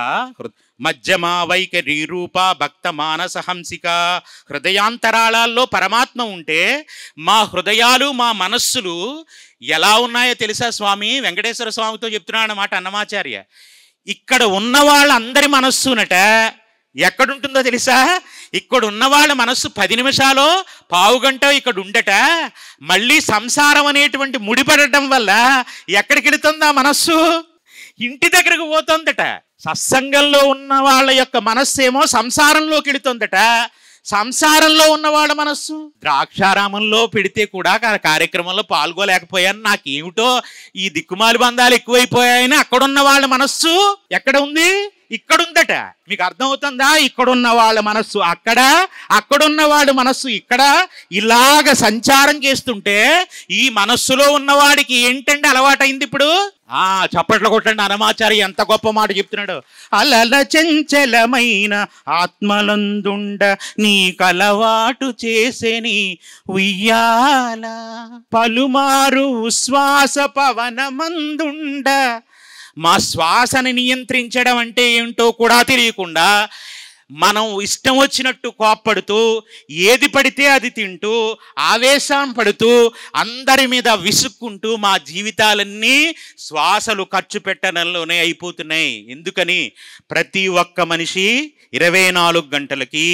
మధ్యమా వైఖరి రూప భక్త మానస హంసిక, హృదయాంతరాళాల్లో పరమాత్మ ఉంటే మా హృదయాలు మా మనస్సులు ఎలా ఉన్నాయో తెలుసా స్వామి? వెంకటేశ్వర స్వామితో చెప్తున్నాడు అన్నమాట అన్నమాచార్య. ఇక్కడ ఉన్న వాళ్ళందరి మనస్సునట ఎక్కడుంటుందో తెలుసా? ఇక్కడ ఉన్న వాళ్ళ మనస్సు 10 నిమిషాలు పావు గంట ఇక్కడ ఉండట, మళ్ళీ సంసారం అనేటువంటి ముడిపడటం వల్ల ఎక్కడికి వెళుతుందా మనస్సు? ఇంటి దగ్గరకు పోతుందట. సత్సంగంలో ఉన్న వాళ్ళ యొక్క మనస్సు ఏమో సంసారంలోకి వెళుతుందట. సంసారంలో ఉన్న వాళ్ళ మనస్సు ద్రాక్షారామంలో పెడితే కూడా కార్యక్రమంలో పాల్గొలేకపోయాను, నాకేమిటో ఈ దిక్కుమాలి బంధాలు ఎక్కువైపోయాయని అక్కడున్న వాళ్ళ మనస్సు ఎక్కడ ఉంది? ఇక్కడుందట. మీకు అర్థమవుతుందా? ఇక్కడున్న వాళ్ళ మనస్సు అక్కడ, అక్కడున్న వాళ్ళ మనస్సు ఇక్కడ, ఇలాగ సంచారం చేస్తుంటే ఈ మనస్సులో ఉన్నవాడికి ఏంటంటే అలవాటైంది ఇప్పుడు. చప్పట్లు కొట్టండి. అన్నమాచార్య ఎంత గొప్ప మాట చెప్తున్నాడు. అలల చంచలమైన ఆత్మలందుండ నీ కలవాటు చేసేని ఉయ్యాల, పలుమారు శ్వాస పవనమందుండ. మా శ్వాసని నియంత్రించడం అంటే ఏమిటో కూడా తెలియకుండా మనం ఇష్టం వచ్చినట్టు కోప్పడుతూ ఏది పడితే అది తింటూ ఆవేశం పడుతూ అందరి మీద విసుక్కుంటూ మా జీవితాలన్నీ శ్వాసలు ఖర్చు పెట్టడంలోనే అయిపోతున్నాయి. ఎందుకని? ప్రతి ఒక్క మనిషి 24 గంటలకి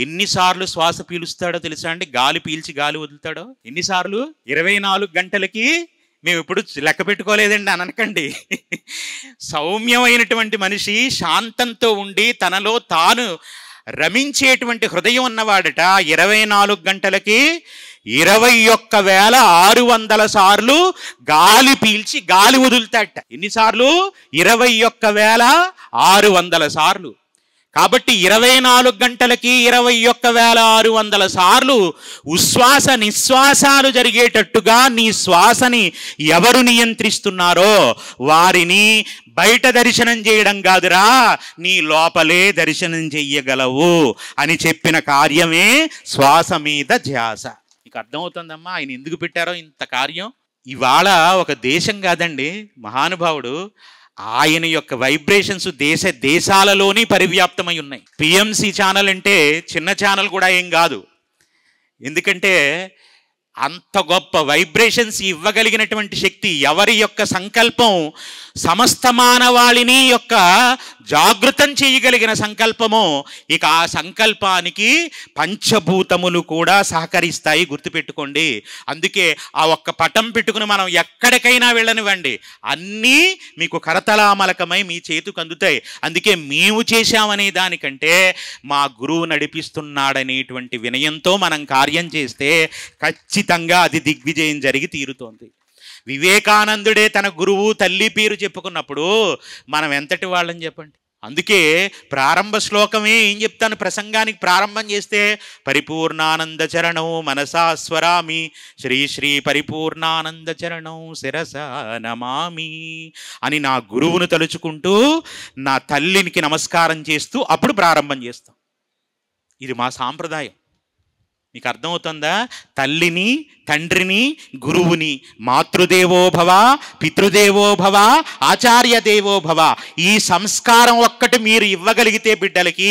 ఎన్నిసార్లు శ్వాస పీలుస్తాడో తెలుసా అండి? గాలి పీల్చి గాలి వదులుతాడో ఎన్నిసార్లు? 24 గంటలకి మేము ఇప్పుడు లెక్క పెట్టుకోలేదండి అని అనకండి. సౌమ్యమైనటువంటి మనిషి శాంతంతో ఉండి తనలో తాను రమించేటువంటి హృదయం ఉన్నవాడట 24 గంటలకి 21,600 సార్లు గాలి పీల్చి గాలి వదులుతాడట. ఎన్నిసార్లు? 21,600 సార్లు. కాబట్టి 24 గంటలకి 21,600 సార్లు ఉశ్వాస నిశ్వాసాలు జరిగేటట్టుగా నీ శ్వాసని ఎవరు నియంత్రిస్తున్నారో వారిని బయట దర్శనం చేయడం కాదురా, నీ లోపలే దర్శనం చెయ్యగలవు అని చెప్పిన కార్యమే శ్వాస మీద ధ్యాస. నీకు అర్థమవుతుందమ్మా ఆయన ఎందుకు పెట్టారో ఇంత కార్యం? ఇవాళ ఒక దేశం కాదండి మహానుభావుడు, ఆయన యొక్క వైబ్రేషన్స్ దేశాలలోని పరివ్యాప్తమై ఉన్నాయి. పిఎంసి ఛానల్ అంటే చిన్న ఛానల్ కూడా ఏం కాదు. ఎందుకంటే అంత గొప్ప వైబ్రేషన్స్ ఇవ్వగలిగినటువంటి శక్తి, ఎవరి యొక్క సంకల్పం సమస్త మానవాళిని యొక్క జాగృతం చేయగలిగిన సంకల్పమో, ఇక ఆ సంకల్పానికి పంచభూతములు కూడా సహకరిస్తాయి. గుర్తుపెట్టుకోండి. అందుకే ఆ ఒక్క పటం పెట్టుకుని మనం ఎక్కడికైనా వెళ్ళనివ్వండి, అన్నీ మీకు కరతలామలకమై మీ చేతికి అందుతాయి. అందుకే మేము చేశామనే దానికంటే మా గురువు నడిపిస్తున్నాడనేటువంటి వినయంతో మనం కార్యం చేస్తే ఖచ్చితంగా అది దిగ్విజయం జరిగి తీరుతోంది. వివేకానందుడే తన గురువు తల్లి పేరు చెప్పుకున్నప్పుడు మనం ఎంతటి వాళ్ళని చెప్పండి. అందుకే ప్రారంభ శ్లోకమే ఏం చెప్తాను, ప్రసంగానికి ప్రారంభం చేస్తే పరిపూర్ణానంద చరణం మనసా స్వరామి, శ్రీ శ్రీ పరిపూర్ణానంద చరణం శిరసా నమామి అని నా గురువును తలుచుకుంటూ నా తల్లినికి నమస్కారం చేస్తూ అప్పుడు ప్రారంభం చేస్తాం. ఇది మా సాంప్రదాయం. మీకు అర్థమవుతుందా? తల్లిని, తండ్రిని, గురువుని మాతృదేవో భవ, పితృదేవో భవ, ఆచార్య దేవో భవ, ఈ సంస్కారం ఒక్కటి మీరు ఇవ్వగలిగితే బిడ్డలకి,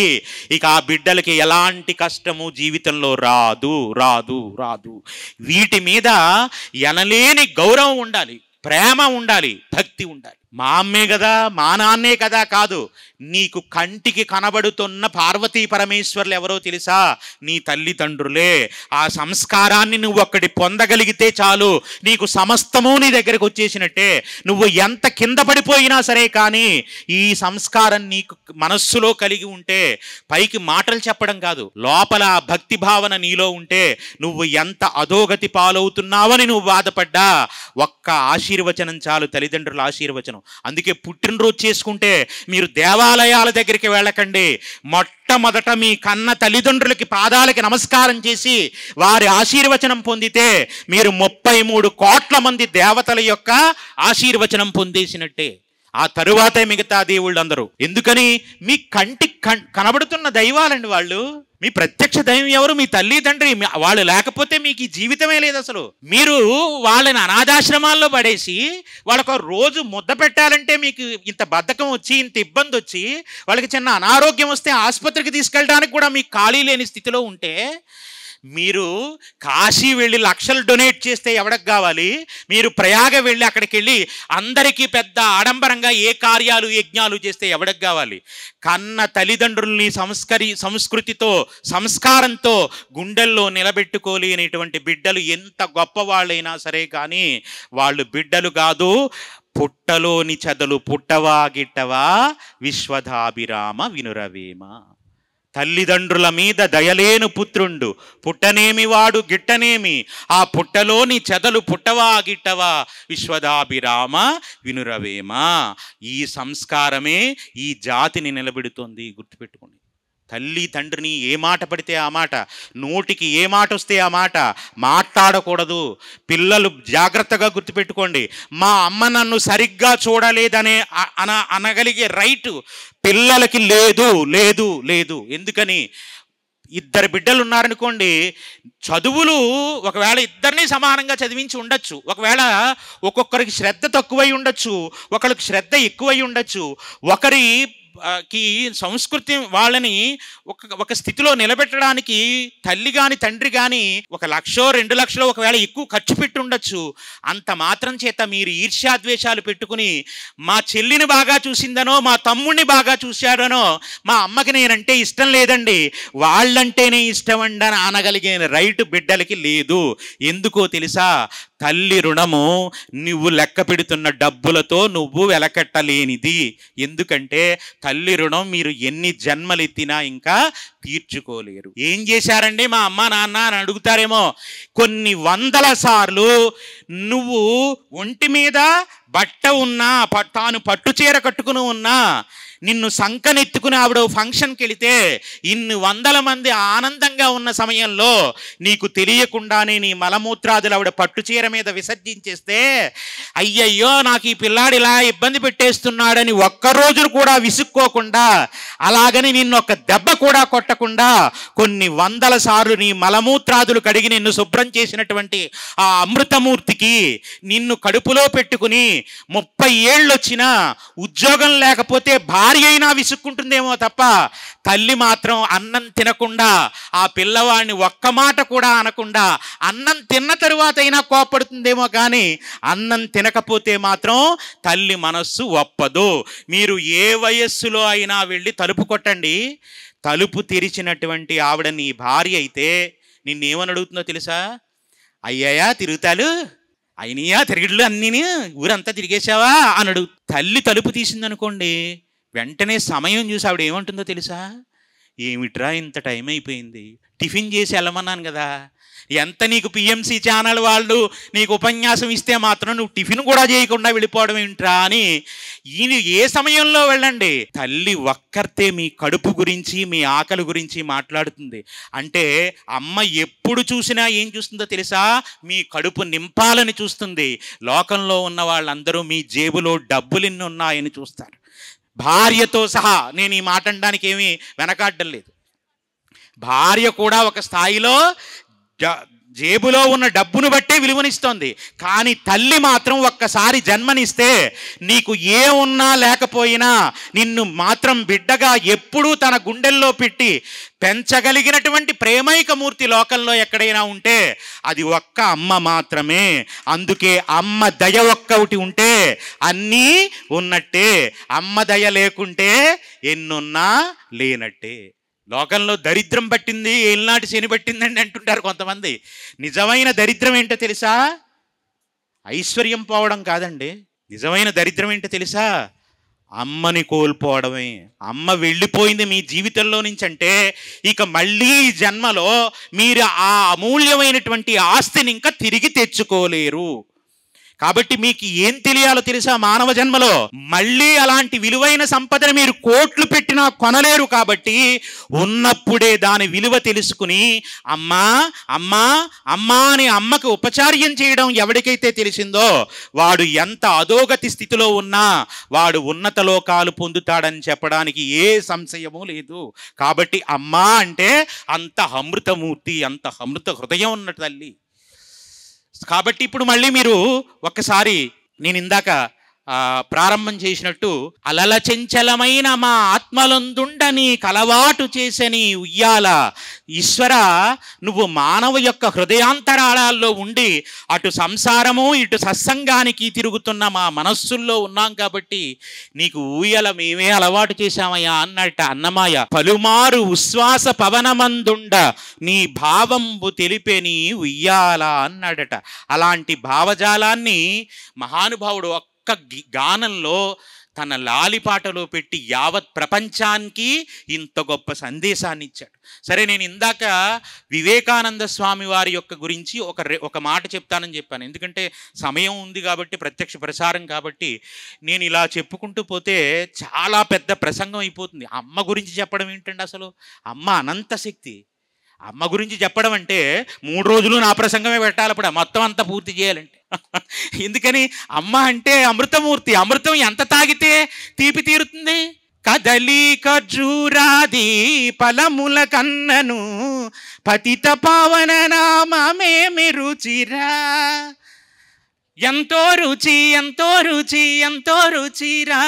ఇక ఆ బిడ్డలకి ఎలాంటి కష్టము జీవితంలో రాదు రాదు రాదు. వీటి మీద ఎనలేని గౌరవం ఉండాలి, ప్రేమ ఉండాలి, భక్తి ఉండాలి. మా అమ్మే కదా, మా నాన్నే కదా కాదు, నీకు కంటికి కనబడుతున్న పార్వతీ పరమేశ్వర్లు ఎవరో తెలుసా? నీ తల్లిదండ్రులే. ఆ సంస్కారాన్ని నువ్వు ఒక్కటి పొందగలిగితే చాలు, నీకు సమస్తము నీ దగ్గరకు వచ్చేసినట్టే. నువ్వు ఎంత కింద పడిపోయినా సరే కానీ ఈ సంస్కారం నీకు మనస్సులో కలిగి ఉంటే, పైకి మాటలు చెప్పడం కాదు, లోపల భక్తి భావన నీలో ఉంటే, నువ్వు ఎంత అధోగతి పాలవుతున్నావని నువ్వు బాధపడ్డా ఒక్క ఆశీర్వచనం చాలు, తల్లిదండ్రుల ఆశీర్వచనం. అందుకే పుట్టినరోజు చేసుకుంటే మీరు దేవాలయాల దగ్గరికి వెళ్ళకండి, మొట్టమొదట మీ కన్న తల్లిదండ్రులకి పాదాలకి నమస్కారం చేసి వారి ఆశీర్వచనం పొందితే మీరు 33 కోట్ల మంది దేవతల యొక్క ఆశీర్వచనం పొందేసినట్టే. ఆ తరువాతే మిగతా దేవుళ్ళందరూ. ఎందుకని? మీ కంటికి కనబడుతున్న దైవాలండి వాళ్ళు. మీ ప్రత్యక్ష దైవం ఎవరు? మీ తల్లి తండ్రి. వాళ్ళు లేకపోతే మీకు ఈ జీవితమే లేదు అసలు. మీరు వాళ్ళని అనాథాశ్రమాల్లో పడేసి వాళ్ళకు రోజు ముద్ద పెట్టాలంటే మీకు ఇంత బద్ధకం వచ్చి, ఇంత ఇబ్బంది వచ్చి, వాళ్ళకి చిన్న అనారోగ్యం వస్తే ఆసుపత్రికి తీసుకెళ్ళడానికి కూడా మీకు ఖాళీ లేని స్థితిలో ఉంటే, మీరు కాశీ వెళ్ళి లక్షలు డొనేట్ చేస్తే ఎవరికి కావాలి? మీరు ప్రయాగ వెళ్ళి అక్కడికి వెళ్ళి అందరికీ పెద్ద ఆడంబరంగా ఏ కార్యాలు యజ్ఞాలు చేస్తే ఎవరికి కావాలి? కన్న తల్లిదండ్రుల్ని సంస్కృతితో సంస్కారంతో గుండెల్లో నిలబెట్టుకోలేనిటువంటి బిడ్డలు ఎంత గొప్పవాళ్ళైనా సరే కానీ వాళ్ళు బిడ్డలు కాదు. పుట్టలోని చదలు పుట్టవా గిట్టవా విశ్వధాభిరామ వినురవేమ. తల్లిదండ్రుల మీద దయలేను పుత్రుండు పుట్టనేమి వాడు గిట్టనేమి, ఆ పుట్టలోని చెదలు పుట్టవా గిట్టవా విశ్వదాభిరామ వినురవేమ. ఈ సంస్కారమే ఈ జాతిని నిలబెడుతోంది. గుర్తుపెట్టుకోండి. తల్లి తండ్రిని ఏ మాట పడితే ఆ మాట, నోటికి ఏ మాట వస్తే ఆ మాట మాట్లాడకూడదు. పిల్లలు జాగ్రత్తగా గుర్తుపెట్టుకోండి. మా అమ్మ నన్ను సరిగ్గా చూడలేదనే అనగలిగే రైటు పిల్లలకి లేదు లేదు లేదు. ఎందుకని? ఇద్దరు బిడ్డలు ఉన్నారనుకోండి, చదువులు ఒకవేళ ఇద్దరిని సమానంగా చదివించి ఉండొచ్చు, ఒకవేళ ఒక్కొక్కరికి శ్రద్ధ తక్కువై ఉండొచ్చు, ఒకరికి శ్రద్ధ ఎక్కువై ఉండొచ్చు, ఒకరికి సంస్కృతి వాళ్ళని ఒక స్థితిలో నిలబెట్టడానికి తల్లి కానీ తండ్రి కానీ 1 లక్షో 2 లక్షలో ఒకవేళ ఎక్కువ ఖర్చు పెట్టి ఉండొచ్చు. అంత మాత్రం చేత మీరు ఈర్ష్యాద్వేషాలు పెట్టుకుని మా చెల్లిని బాగా చూసిందనో మా తమ్ముడిని బాగా చూశాడనో మా అమ్మకి నేనంటే ఇష్టం లేదండి, వాళ్ళంటేనే ఇష్టం అండి అని అనగలిగే రైట్ బిడ్డలకి లేదు. ఎందుకో తెలుసా? తల్లి రుణము నువ్వు లెక్క పెడుతున్న డబ్బులతో నువ్వు వెలకట్టలేనిది. ఎందుకంటే తల్లి రుణం మీరు ఎన్ని జన్మలెత్తినా ఇంకా తీర్చుకోలేరు. ఏం చేశారండి మా అమ్మ నాన్న అని అడుగుతారేమో. కొన్ని వందల సార్లు నువ్వు ఒంటి మీద బట్ట ఉన్నా, తాను పట్టుచీర కట్టుకుని ఉన్నా, నిన్ను సంకనెత్తుకుని ఆవిడ ఫంక్షన్కి వెళితే ఇన్ని వందల మంది ఆనందంగా ఉన్న సమయంలో నీకు తెలియకుండానే నీ మలమూత్రాదులు ఆవిడ పట్టుచీర మీద విసర్జించేస్తే, అయ్యయ్యో నాకు ఈ పిల్లాడు ఇలా ఇబ్బంది పెట్టేస్తున్నాడని ఒక్కరోజు కూడా విసుక్కోకుండా, అలాగని నిన్ను ఒక దెబ్బ కూడా కొట్టకుండా కొన్ని వందల సార్లు నీ మలమూత్రాదులు కడిగి నిన్ను శుభ్రం చేసినటువంటి ఆ అమృతమూర్తికి నిన్ను కడుపులో పెట్టుకుని 30 ఏళ్ళు వచ్చినా ఉద్యోగం లేకపోతే భార్య అయినా విసుక్కుంటుందేమో తప్ప తల్లి మాత్రం అన్నం తినకుండా ఆ పిల్లవాడిని ఒక్క మాట కూడా అనకుండా అన్నం తిన్న తరువాత అయినా కోపడుతుందేమో కానీ అన్నం తినకపోతే మాత్రం తల్లి మనస్సు ఒప్పదు. మీరు ఏ వయస్సులో అయినా వెళ్ళి తలుపు కొట్టండి, తలుపు తెరిచినటువంటి ఆవిడ నీ భార్య అయితే నిన్నేమని అడుగుతుందో తెలుసా? అయ్యాయా తిరుగుతాలు, అయినయా తిరిగిళ్ళు అన్నీని ఊరంతా తిరిగేసావా అని అడుగు. తల్లి తలుపు తీసిందనుకోండి, వెంటనే సమయం చూసి ఆవిడ ఏమంటుందో తెలుసా? ఏమిట్రా ఇంత టైం అయిపోయింది, టిఫిన్ చేసి వెళ్ళమన్నాను కదా, ఎంత నీకు పిఎంసి ఛానల్ వాళ్ళు నీకు ఉపన్యాసం ఇస్తే మాత్రం నువ్వు టిఫిన్ కూడా చేయకుండా వెళ్ళిపోవడం ఏంట్రా అని ఈయన ఏ సమయంలో వెళ్ళండి. తల్లి ఒక్కర్తే మీ కడుపు గురించి మీ ఆకలి గురించి మాట్లాడుతుంది. అంటే అమ్మ ఎప్పుడు చూసినా ఏం చూస్తుందో తెలుసా? మీ కడుపు నింపాలని చూస్తుంది. లోకంలో ఉన్న వాళ్ళందరూ మీ జేబులో డబ్బులెన్ని ఉన్నాయని చూస్తారు. భార్యతో సహా నేను ఈ మాట అనడానికి ఏమీ వెనకాడడం లేదు. భార్య కూడా ఒక స్థాయిలో జేబులో ఉన్న డబ్బును బట్టే విలువనిస్తోంది. కానీ తల్లి మాత్రం ఒక్కసారి జన్మనిస్తే నీకు ఏ ఉన్నా లేకపోయినా నిన్ను మాత్రం బిడ్డగా ఎప్పుడూ తన గుండెల్లో పెట్టి పెంచగలిగినటువంటి ప్రేమైకమూర్తి లోకంలో ఎక్కడైనా ఉంటే అది ఒక్క అమ్మ మాత్రమే. అందుకే అమ్మ దయ ఒక్కటి ఉంటే అన్నీ ఉన్నట్టే, అమ్మ దయ లేకుంటే ఎన్నున్నా లేనట్టే. లోకంలో దరిద్రం పట్టింది, ఏలినాటి శని పట్టిందండి అంటుంటారు కొంతమంది. నిజమైన దరిద్రం ఏంటో తెలుసా? ఐశ్వర్యం పోవడం కాదండి. నిజమైన దరిద్రం ఏంటో తెలుసా? అమ్మని కోల్పోవడమే. అమ్మ వెళ్ళిపోయింది మీ జీవితంలో నుంచి అంటే ఇక మళ్ళీ ఈ జన్మలో మీరు ఆ అమూల్యమైనటువంటి ఆస్తిని ఇంకా తిరిగి తెచ్చుకోలేరు. కాబట్టి మీకు ఏం తెలియాలో తెలుసా? మానవ జన్మలో మళ్ళీ అలాంటి విలువైన సంపదను మీరు కోట్లు పెట్టినా కొనలేరు. కాబట్టి ఉన్నప్పుడే దాని విలువ తెలుసుకుని అమ్మా అమ్మా అమ్మా అని అమ్మకు ఉపచార్యం చేయడం ఎవరికైతే తెలిసిందో వాడు ఎంత అధోగతి స్థితిలో ఉన్నా వాడు ఉన్నత లోకాలు పొందుతాడని చెప్పడానికి ఏ సంశయము లేదు. కాబట్టి అమ్మా అంటే అంత అమృతమూర్తి, అంత అమృత హృదయం ఉన్న తల్లి. కాబట్టి ఇప్పుడు మళ్ళీ మీరు ఒక్కసారి నేను ఇందాక ప్రారంభం చేసినట్టు అలల చెంచలమైన మా ఆత్మలందుండని కలవాటు చేసని ఉయ్యాల ఈశ్వర, నువ్వు మానవ యొక్క హృదయాంతరాళాల్లో ఉండి అటు సంసారము ఇటు సత్సంగానికి తిరుగుతున్న మా మనస్సుల్లో ఉన్నాం కాబట్టి నీకు ఊయల మేమే అలవాటు చేశామయ్యా అన్నట్ట అన్నమాయ. పలుమారు ఉశ్వాస పవనమందుండ నీ భావంబు తెలిపే నీ ఉయ్యాల అన్నాడట. అలాంటి భావజాలాన్ని మహానుభావుడు ఒక్క గానంలో తన లాలిపాటలో పెట్టి యావత్ ప్రపంచానికి ఇంత గొప్ప సందేశాన్ని ఇచ్చాడు. సరే, నేను ఇందాక వివేకానంద స్వామి వారి యొక్క గురించి ఒక మాట చెప్తానని చెప్పాను. ఎందుకంటే సమయం ఉంది కాబట్టి, ప్రత్యక్ష ప్రసారం కాబట్టి నేను ఇలా చెప్పుకుంటూ పోతే చాలా పెద్ద ప్రసంగం అయిపోతుంది. అమ్మ గురించి చెప్పడం ఏంటండి అసలు? అమ్మ అనంత శక్తి. అమ్మ గురించి చెప్పడం అంటే 3 రోజులు నా ప్రసంగమే పెట్టాలి, అప్పుడు మొత్తం అంతా పూర్తి చేయాలంటే. ఎందుకని? అమ్మ అంటే అమృతమూర్తి. అమృతం ఎంత తాగితే తీపి తీరుతుంది? కదలి ఖర్జూరాది ఫలముల కన్నను పతిత పావన నామమే రుచిరా. ఎంతో రుచి ఎంతో రుచి ఎంతో రుచిరా,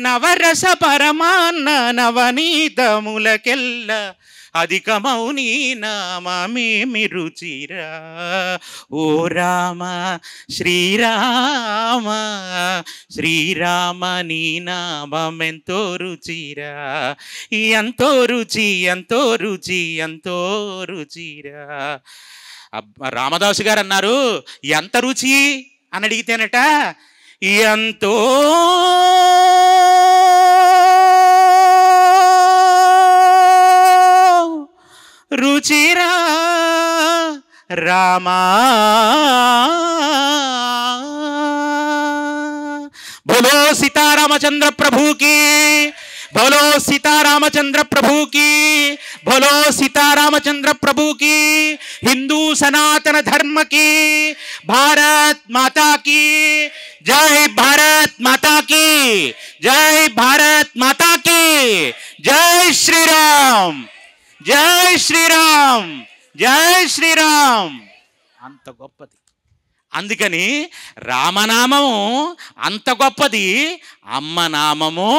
నవరస పరమాన్న నవనీతములకెల్ల అధికమౌని నామమేమి రుచిరా. ఓ రామ శ్రీరామ శ్రీరామ నీ నామమెంతో రుచిరా, ఎంతో రుచి ఎంతో రుచి ఎంతో రుచిరా. రామదాసు గారు అన్నారు, ఎంత రుచి అని అడిగితేనట ఎంతో రుచిరా రామా. బోలో సీతారామచంద్ర ప్రభుకి, బోలో సీతారామచంద్ర ప్రభుకి, బోలో సీతారామచంద్ర ప్రభుకి. హిందూ సనాతన ధర్మ की, భారత్ మాతా की జై, భారత్ మాతా की జై, భారత్ మాతా की జై. శ్రీరామ్ జై శ్రీరామ్ జై శ్రీరామ్. అంత గొప్పది. అందుకని రామనామము అంత గొప్పది, అమ్మ నామము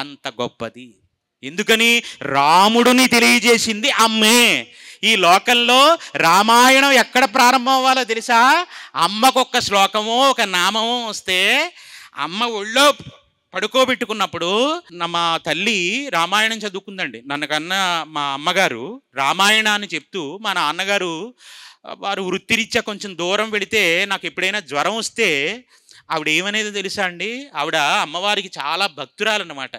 అంత గొప్పది. ఎందుకని? రాముడిని తెలియజేసింది అమ్మే. ఈ లోకంలో రామాయణం ఎక్కడ ప్రారంభం అవ్వాలో తెలుసా? అమ్మకొక్క శ్లోకము ఒక నామము వస్తే అమ్మ ఒళ్ళో పడుకోబెట్టుకున్నప్పుడు మా తల్లి రామాయణం చదువుకుందండి. నన్నకన్నా మా అమ్మగారు రామాయణాన్ని చెప్తూ, మా నాన్నగారు వారు వృత్తిరీత్యా కొంచెం దూరం వెళితే నాకు ఎప్పుడైనా జ్వరం వస్తే ఆవిడ ఏమనేది తెలుసా అండి? ఆవిడ అమ్మవారికి చాలా భక్తురాలన్నమాట.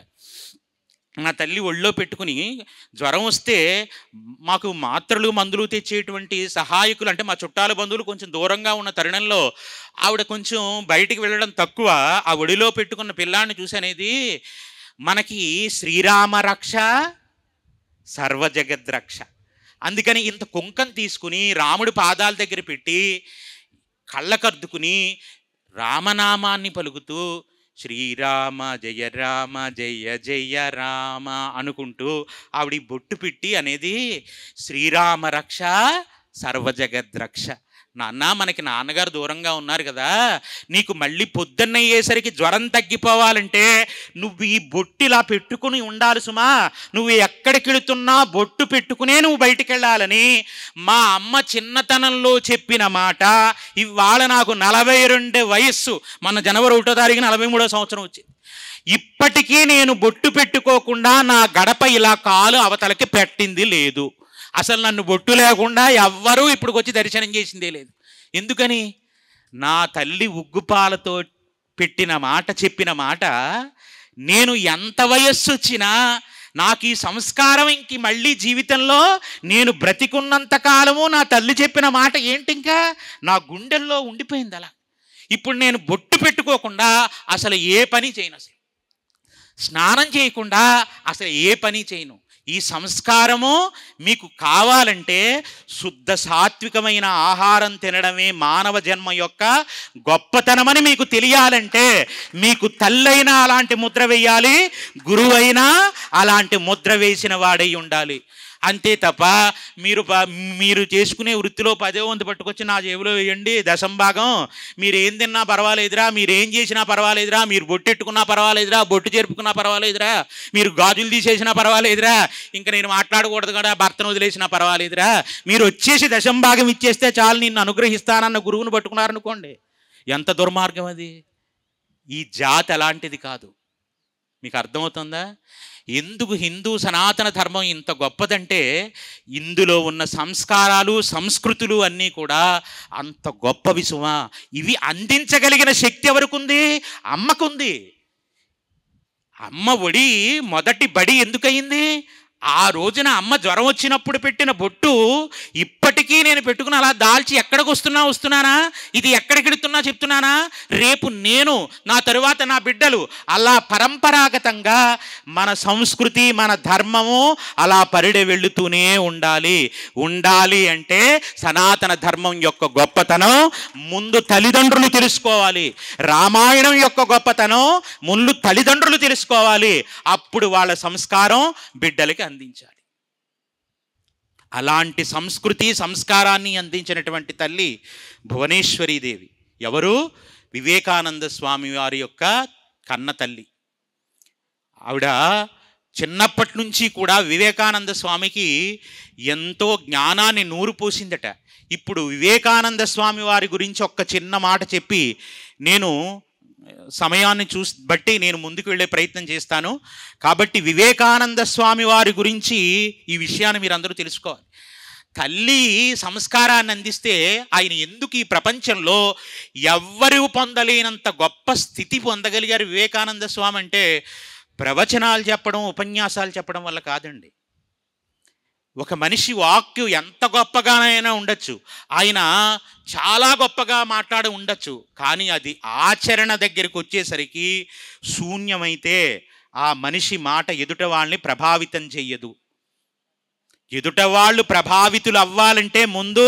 నా తల్లి ఒళ్ళో పెట్టుకుని జ్వరం వస్తే మాకు మాత్రలు మందులు తెచ్చేటువంటి సహాయకులు, అంటే మా చుట్టాల బంధువులు కొంచెం దూరంగా ఉన్న తరుణంలో ఆవిడ కొంచెం బయటికి వెళ్ళడం తక్కువ. ఆ ఒడిలో పెట్టుకున్న పిల్లాన్ని చూసనేది, మనకి శ్రీరామ రక్ష సర్వజగద్రక్ష. అందుకని ఇంత కుంకం తీసుకుని రాముడి పాదాల దగ్గర పెట్టి కళ్ళకద్దుకుని రామనామాన్ని పలుకుతూ శ్రీరామ జయ రామ జయ జయ రామ అనుకుంటూ ఆవిడ బొట్టు పెట్టి అనేది శ్రీరామ రక్ష సర్వజగద్రక్ష. నాన్న, మనకి నాన్నగారు దూరంగా ఉన్నారు కదా, నీకు మళ్ళీ పొద్దున్నయ్యేసరికి జ్వరం తగ్గిపోవాలంటే నువ్వు ఈ బొట్టు ఇలా పెట్టుకుని ఉండాలి సుమా. నువ్వు ఎక్కడికి వెళుతున్నా బొట్టు పెట్టుకునే నువ్వు బయటికి వెళ్ళాలని మా అమ్మ చిన్నతనంలో చెప్పిన మాట. ఇవాళ నాకు 42 వయస్సు, మన జనవరి 1వ తారీఖున 43వ సంవత్సరం వచ్చింది. ఇప్పటికీ నేను బొట్టు పెట్టుకోకుండా నా గడప ఇలా కాలు అవతలకి పెట్టింది లేదు. అసలు నన్ను బొట్టు లేకుండా ఎవ్వరూ ఇప్పుడు వచ్చి దర్శనం చేసిందే లేదు. ఎందుకని? నా తల్లి ఉగ్గుపాలతో పెట్టిన మాట, చెప్పిన మాట. నేను ఎంత వయస్సు వచ్చినా నాకు ఈ సంస్కారం ఇంక మళ్ళీ జీవితంలో నేను బ్రతికున్నంత కాలము నా తల్లి చెప్పిన మాట ఏంటి ఇంకా నా గుండెల్లో ఉండిపోయింది. అలా ఇప్పుడు నేను బొట్టు పెట్టుకోకుండా అసలు ఏ పని చేయను, అసలు స్నానం చేయకుండా అసలు ఏ పని చేయను. ఈ సంస్కారము మీకు కావాలంటే శుద్ధ సాత్వికమైన ఆహారం తినడమే మానవ జన్మ యొక్క గొప్పతనమని మీకు తెలియాలంటే మీకు తల్లైనా అలాంటి ముద్ర వేయాలి, గురువైనా అలాంటి ముద్ర వేసిన వాడై ఉండాలి. అంతే తప్ప మీరు చేసుకునే వృత్తిలో 10వ వంతు పట్టుకొచ్చి నా జేబులో వేయండి, దశంభాగం, మీరు ఏం తిన్నా పర్వాలేదురా, మీరు ఏం చేసినా పర్వాలేదురా, మీరు బొట్టెట్టుకున్నా పర్వాలేదురా, బొట్టు చేర్పుకున్నా పర్వాలేదురా, మీరు గాజులు తీసేసినా పర్వాలేదురా, ఇంకా నేను మాట్లాడకూడదు కదా, భర్తను వదిలేసినా పర్వాలేదురా, మీరు వచ్చేసి దశంభాగం ఇచ్చేస్తే చాలు నిన్ను అనుగ్రహిస్తానన్న గురువును పట్టుకున్నారనుకోండి, ఎంత దుర్మార్గం అది. ఈ జాతి అలాంటిది కాదు. మీకు అర్థమవుతుందా? ఎందుకు హిందూ సనాతన ధర్మం ఇంత గొప్పదంటే ఇందులో ఉన్న సంస్కారాలు సంస్కృతులు అన్నీ కూడా అంత గొప్పవి సుమా. ఇవి అందించగలిగిన శక్తి ఎవరికుంది? అమ్మకుంది. అమ్మ ఒడి మొదటి బడి ఎందుకయింది? ఆ రోజున అమ్మ జ్వరం వచ్చినప్పుడు పెట్టిన బొట్టు ఇప్పటికీ నేను పెట్టుకుని అలా దాల్చి ఎక్కడికి వస్తున్నానా, ఇది ఎక్కడికెడుతున్నా చెప్తున్నానా, రేపు నేను నా తరువాత నా బిడ్డలు అలా పరంపరాగతంగా మన సంస్కృతి మన ధర్మము అలా పరిడి వెళుతూనే ఉండాలి అంటే సనాతన ధర్మం యొక్క గొప్పతనం ముందు తల్లిదండ్రులు తెలుసుకోవాలి. రామాయణం యొక్క గొప్పతనం ముందు తల్లిదండ్రులు తెలుసుకోవాలి. అప్పుడు వాళ్ళ సంస్కారం బిడ్డలకి అందించాలి. అలాంటి సంస్కృతి సంస్కారాన్ని అందించినటువంటి తల్లి భువనేశ్వరీదేవి. ఎవరు? వివేకానంద స్వామి వారి యొక్క కన్న తల్లి. ఆవిడ చిన్నప్పటి నుంచి కూడా వివేకానంద స్వామికి ఎంతో జ్ఞానాన్ని నూరు పోసిందట. ఇప్పుడు వివేకానంద స్వామి వారి గురించి ఒక్క చిన్న మాట చెప్పి నేను సమయాన్ని బట్టి నేను ముందుకు వెళ్ళే ప్రయత్నం చేస్తాను. కాబట్టి వివేకానంద స్వామి వారి గురించి ఈ విషయాన్ని మీరు అందరూ తెలుసుకోవాలి. తల్లి సంస్కారాన్ని అందిస్తే ఆయన ఎందుకు ఈ ప్రపంచంలో ఎవ్వరూ పొందలేనంత గొప్ప స్థితి పొందగలిగారు వివేకానంద స్వామి అంటే ప్రవచనాలు చెప్పడం ఉపన్యాసాలు చెప్పడం వల్ల కాదండి. ఒక మనిషి వాక్కు ఎంత గొప్పగానైనా ఉండొచ్చు, ఆయన చాలా గొప్పగా మాట్లాడి ఉండొచ్చు, కానీ అది ఆచరణ దగ్గరికి వచ్చేసరికి శూన్యమైతే ఆ మనిషి మాట ఎదుట వాళ్ళని ప్రభావితం చెయ్యదు. ఎదుట వాళ్ళు ప్రభావితులు అవ్వాలంటే ముందు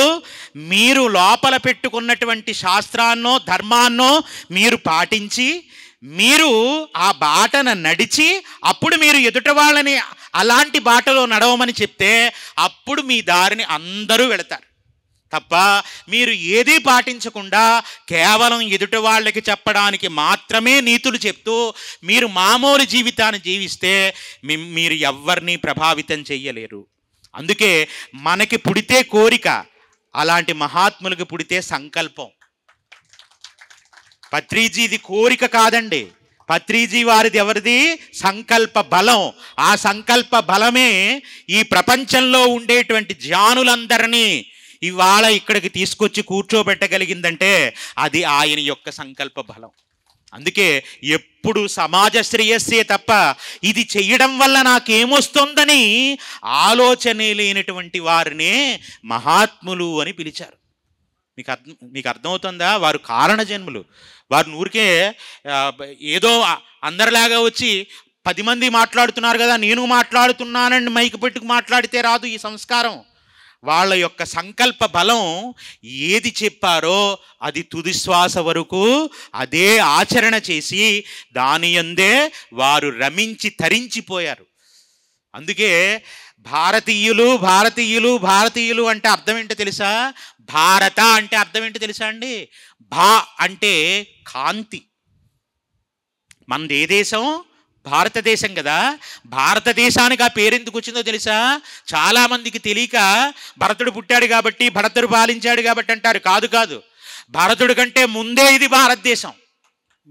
మీరు లోపల పెట్టుకున్నటువంటి శాస్త్రాన్నో ధర్మాన్నో మీరు పాటించి మీరు ఆ బాటను నడిచి అప్పుడు మీరు ఎదుట వాళ్ళని అలాంటి బాటలో నడవమని చెప్తే అప్పుడు మీ దారిని అందరూ వెళతారు. తప్ప మీరు ఏదీ పాటించకుండా కేవలం ఎదుటి వాళ్ళకి చెప్పడానికి మాత్రమే నీతులు చెప్తూ మీరు మామూలు జీవితాన్ని జీవిస్తే మీరు ఎవ్వరినీ ప్రభావితం చెయ్యలేరు. అందుకే మనకి పుడితే కోరిక, అలాంటి మహాత్ములకు పుడితే సంకల్పం. పత్రిజీది కోరిక కాదండి, పత్రిజీ వారిది ఎవరిది? సంకల్ప బలం. ఆ సంకల్ప బలమే ఈ ప్రపంచంలో ఉండేటువంటి జ్ఞానులందరినీ ఇవాళ ఇక్కడికి తీసుకొచ్చి కూర్చోబెట్టగలిగిందంటే అది ఆయన యొక్క సంకల్ప బలం. అందుకే ఎప్పుడు సమాజ శ్రేయస్సే తప్ప ఇది చెయ్యడం వల్ల నాకేమొస్తుందని ఆలోచనే లేనటువంటి వారినే మహాత్ములు అని పిలిచారు. మీకు అర్థమవుతుందా? వారు కారణ జన్ములు. వారు ఊరికే ఏదో అందరిలాగా వచ్చి 10 మంది మాట్లాడుతున్నారు కదా నేను మాట్లాడుతున్నానని మైకు పెట్టుకు మాట్లాడితే రాదు ఈ సంస్కారం. వాళ్ళ యొక్క సంకల్ప బలం ఏది చెప్పారో అది తుది శ్వాస వరకు అదే ఆచరణ చేసి దాని యందే వారు రమించి తరించిపోయారు. అందుకే భారతీయులు భారతీయులు భారతీయులు అంటే అర్థం ఏంటో తెలుసా? భారత అంటే అర్థం ఏంటో తెలుసా అండి? భా అంటే కాంతి. మనది ఏ దేశం? భారతదేశం కదా. భారతదేశానికి ఆ పేరు ఎందుకు వచ్చిందో తెలుసా? చాలామందికి తెలియక భరతుడు పుట్టాడు కాబట్టి భరతుడు పాలించాడు కాబట్టి అంటారు. కాదు, భరతుడి కంటే ముందే ఇది భారతదేశం.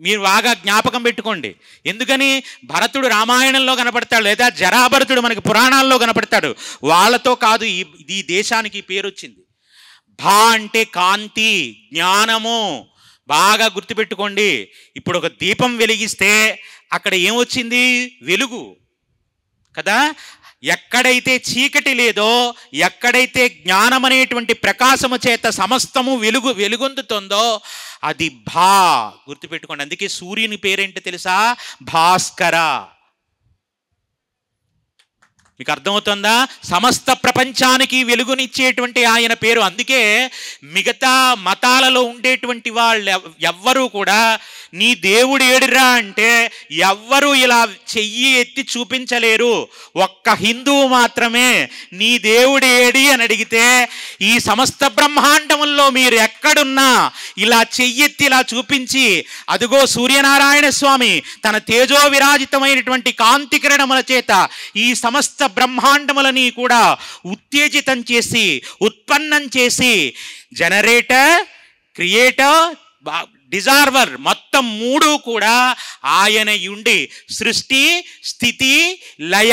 మీరు బాగా జ్ఞాపకం పెట్టుకోండి. ఎందుకని? భరతుడు రామాయణంలో కనపడతాడు, లేదా జరాభరతుడు మనకి పురాణాల్లో కనపడతాడు. వాళ్ళతో కాదు ఈ దేశానికి పేరు వచ్చింది. భా అంటే కాంతి, జ్ఞానము. బాగా గుర్తుపెట్టుకోండి. ఇప్పుడు ఒక దీపం వెలిగిస్తే అక్కడ ఏమొచ్చింది? వెలుగు కదా. ఎక్కడైతే చీకటి లేదో, ఎక్కడైతే జ్ఞానం అనేటువంటి ప్రకాశము చేత సమస్తము వెలుగొందుతుందో అది భా, గుర్తుపెట్టుకోండి. అందుకే సూర్యుని పేరేంటో తెలుసా? భాస్కర. మీకు అర్థమవుతుందా? సమస్త ప్రపంచానికి వెలుగునిచ్చేటువంటి ఆయన పేరు. అందుకే మిగతా మతాలలో ఉండేటువంటి వాళ్ళు ఎవ్వరూ కూడా నీ దేవుడు ఏడిరా అంటే ఎవ్వరూ ఇలా చెయ్యి ఎత్తి చూపించలేరు. ఒక్క హిందువు మాత్రమే నీ దేవుడు ఏడి అని అడిగితే ఈ సమస్త బ్రహ్మాండముల్లో మీరు ఎక్కడున్నా ఇలా చెయ్యెత్తి ఇలా చూపించి, అదిగో సూర్యనారాయణ స్వామి తన తేజో విరాజితమైనటువంటి కాంతి కిరణముల చేత ఈ సమస్త బ్రహ్మాండములని కూడా ఉత్తేజితం చేసి, ఉత్పన్నం చేసి, జనరేటర్, క్రియేటర్, డిజార్వర్ మొత్తం మూడు కూడా ఆయన ఉండి సృష్టి, స్థితి, లయ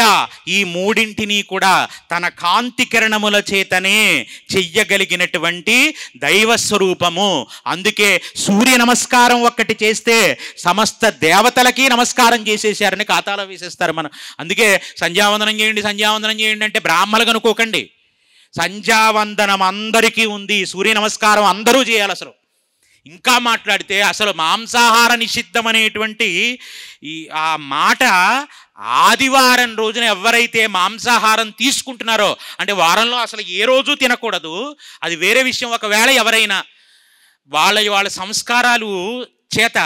ఈ మూడింటిని కూడా తన కాంతి కిరణముల చేతనే చెయ్యగలిగినటువంటి దైవ స్వరూపము. అందుకే సూర్య నమస్కారం ఒక్కటి చేస్తే సమస్త దేవతలకి నమస్కారం చేసేసారని ఖాతాలో వేసేస్తారు మనం. అందుకే సంధ్యావందనం చేయండి, సంధ్యావందనం చేయండి అంటే బ్రాహ్మణులు అనుకోకండి. సంధ్యావందనం అందరికీ ఉంది, సూర్య నమస్కారం అందరూ చేయాలి. అసలు ఇంకా మాట్లాడితే అసలు మాంసాహార నిషిద్ధం అనేటువంటి ఆ మాట ఆదివారం రోజున ఎవరైతే మాంసాహారం తీసుకుంటున్నారో, అంటే వారంలో అసలు ఏ రోజు తినకూడదు, అది వేరే విషయం. ఒకవేళ ఎవరైనా వాళ్ళ సంస్కారాలు చేత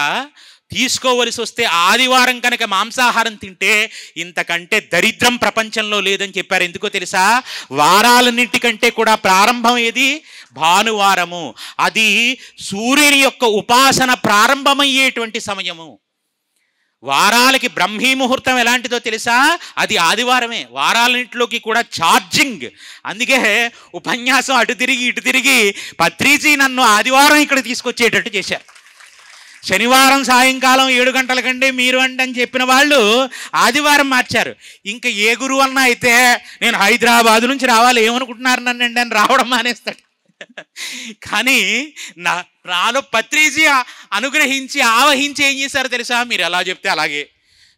తీసుకోవలసి వస్తే ఆదివారం కనుక మాంసాహారం తింటే ఇంతకంటే దరిద్రం ప్రపంచంలో లేదని చెప్పారు. ఎందుకో తెలుసా? వారాలన్నింటికంటే కూడా ప్రారంభం ఏది? భానువారము. అది సూర్యుని యొక్క ఉపాసన ప్రారంభమయ్యేటువంటి సమయము. వారాలకి బ్రహ్మీ ముహూర్తం ఎలాంటిదో తెలుసా? అది ఆదివారమే. వారాలన్నింటిలోకి కూడా ఛార్జింగ్. అందుకే ఉపన్యాసం అటు తిరిగి ఇటు తిరిగి పత్రిజీ నన్ను ఆదివారం ఇక్కడ తీసుకొచ్చేటట్టు చేశారు. శనివారం సాయంకాలం 7 గంటల కంటే మీరు అని చెప్పిన వాళ్ళు ఆదివారం మార్చారు. ఇంకా ఏ గురువు అన్నా అయితే నేను హైదరాబాద్ నుంచి రావాలి, ఏమనుకుంటున్నారు నన్నండి అని రావడం మానేస్తాడు. కానీ నాలో పత్రిజీ అనుగ్రహించి ఆవహించి ఏం చేశారో తెలుసా? మీరు ఎలా చెప్తే అలాగే,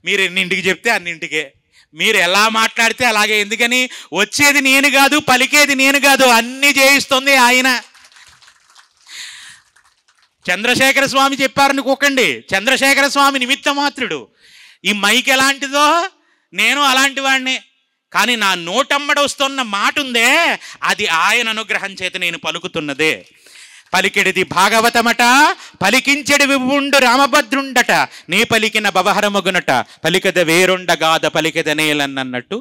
మీరు ఎన్నింటికి చెప్తే అన్నింటికే, మీరు ఎలా మాట్లాడితే అలాగే. ఎందుకని? వచ్చేది నేను కాదు, పలికేది నేను కాదు, అన్నీ చేయిస్తుంది ఆయన. చంద్రశేఖర స్వామి చెప్పారనుకోకండి, చంద్రశేఖర స్వామి నిమిత్త మాత్రుడు. ఈ మైక్ ఎలాంటిదో నేను అలాంటి వాడిని. కానీ నా నోటమ్మడ వస్తున్న మాట ఉందే, అది ఆయన అనుగ్రహం చేత నేను పలుకుతున్నదే. పలికెడిది భాగవతమట, పలికించెడి విభుండు రామభద్రుండట, నే పలికిన భవహరమగునట, పలికద వేరొండగాద పలికద నేలన్నట్టు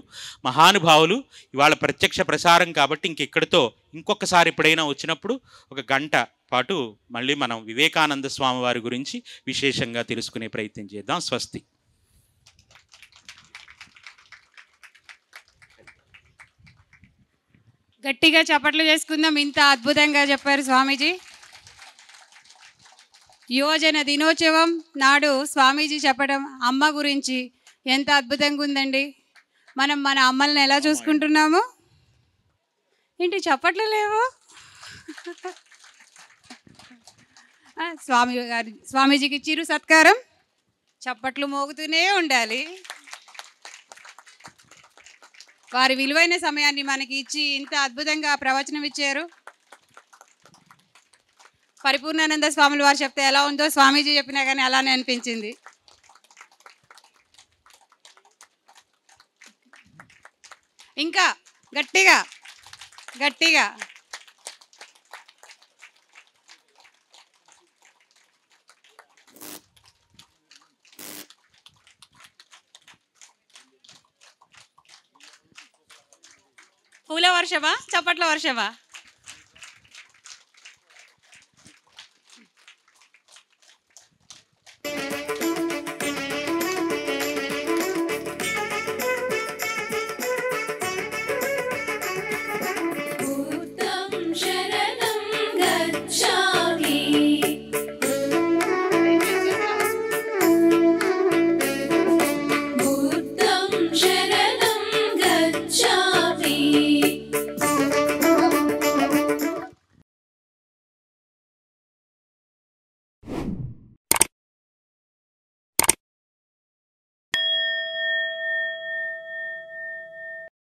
మహానుభావులు ఇవాళ ప్రత్యక్ష ప్రసారం కాబట్టి ఇంకెక్కడితో ఇంకొకసారి ఎప్పుడైనా వచ్చినప్పుడు 1 గంట పాటు మళ్ళీ మనం వివేకానంద స్వామి వారి గురించి విశేషంగా తెలుసుకునే ప్రయత్నం చేద్దాం. స్వస్తి. గట్టిగా చప్పట్లు చేసుకుందాం. ఇంత అద్భుతంగా చెప్పారు స్వామీజీ. యువజన దినోత్సవం నాడు స్వామీజీ చెప్పడం అమ్మ గురించి ఎంత అద్భుతంగా ఉందండి. మనం మన అమ్మల్ని ఎలా చూసుకుంటున్నాము? ఏంటి చప్పట్లు లేవు? స్వామీజీకి చిరు సత్కారం, చప్పట్లు మోగుతూనే ఉండాలి. వారి విలువైన సమయాన్ని మనకి ఇచ్చి ఇంత అద్భుతంగా ప్రవచనం ఇచ్చారు. పరిపూర్ణానంద స్వాములు వారు చెప్తే ఎలా ఉందో స్వామీజీ చెప్పినా కానీ అలానే అనిపించింది. ఇంకా గట్టిగా గట్టిగా పూల వర్షమా, చప్పట్ల వర్షమా?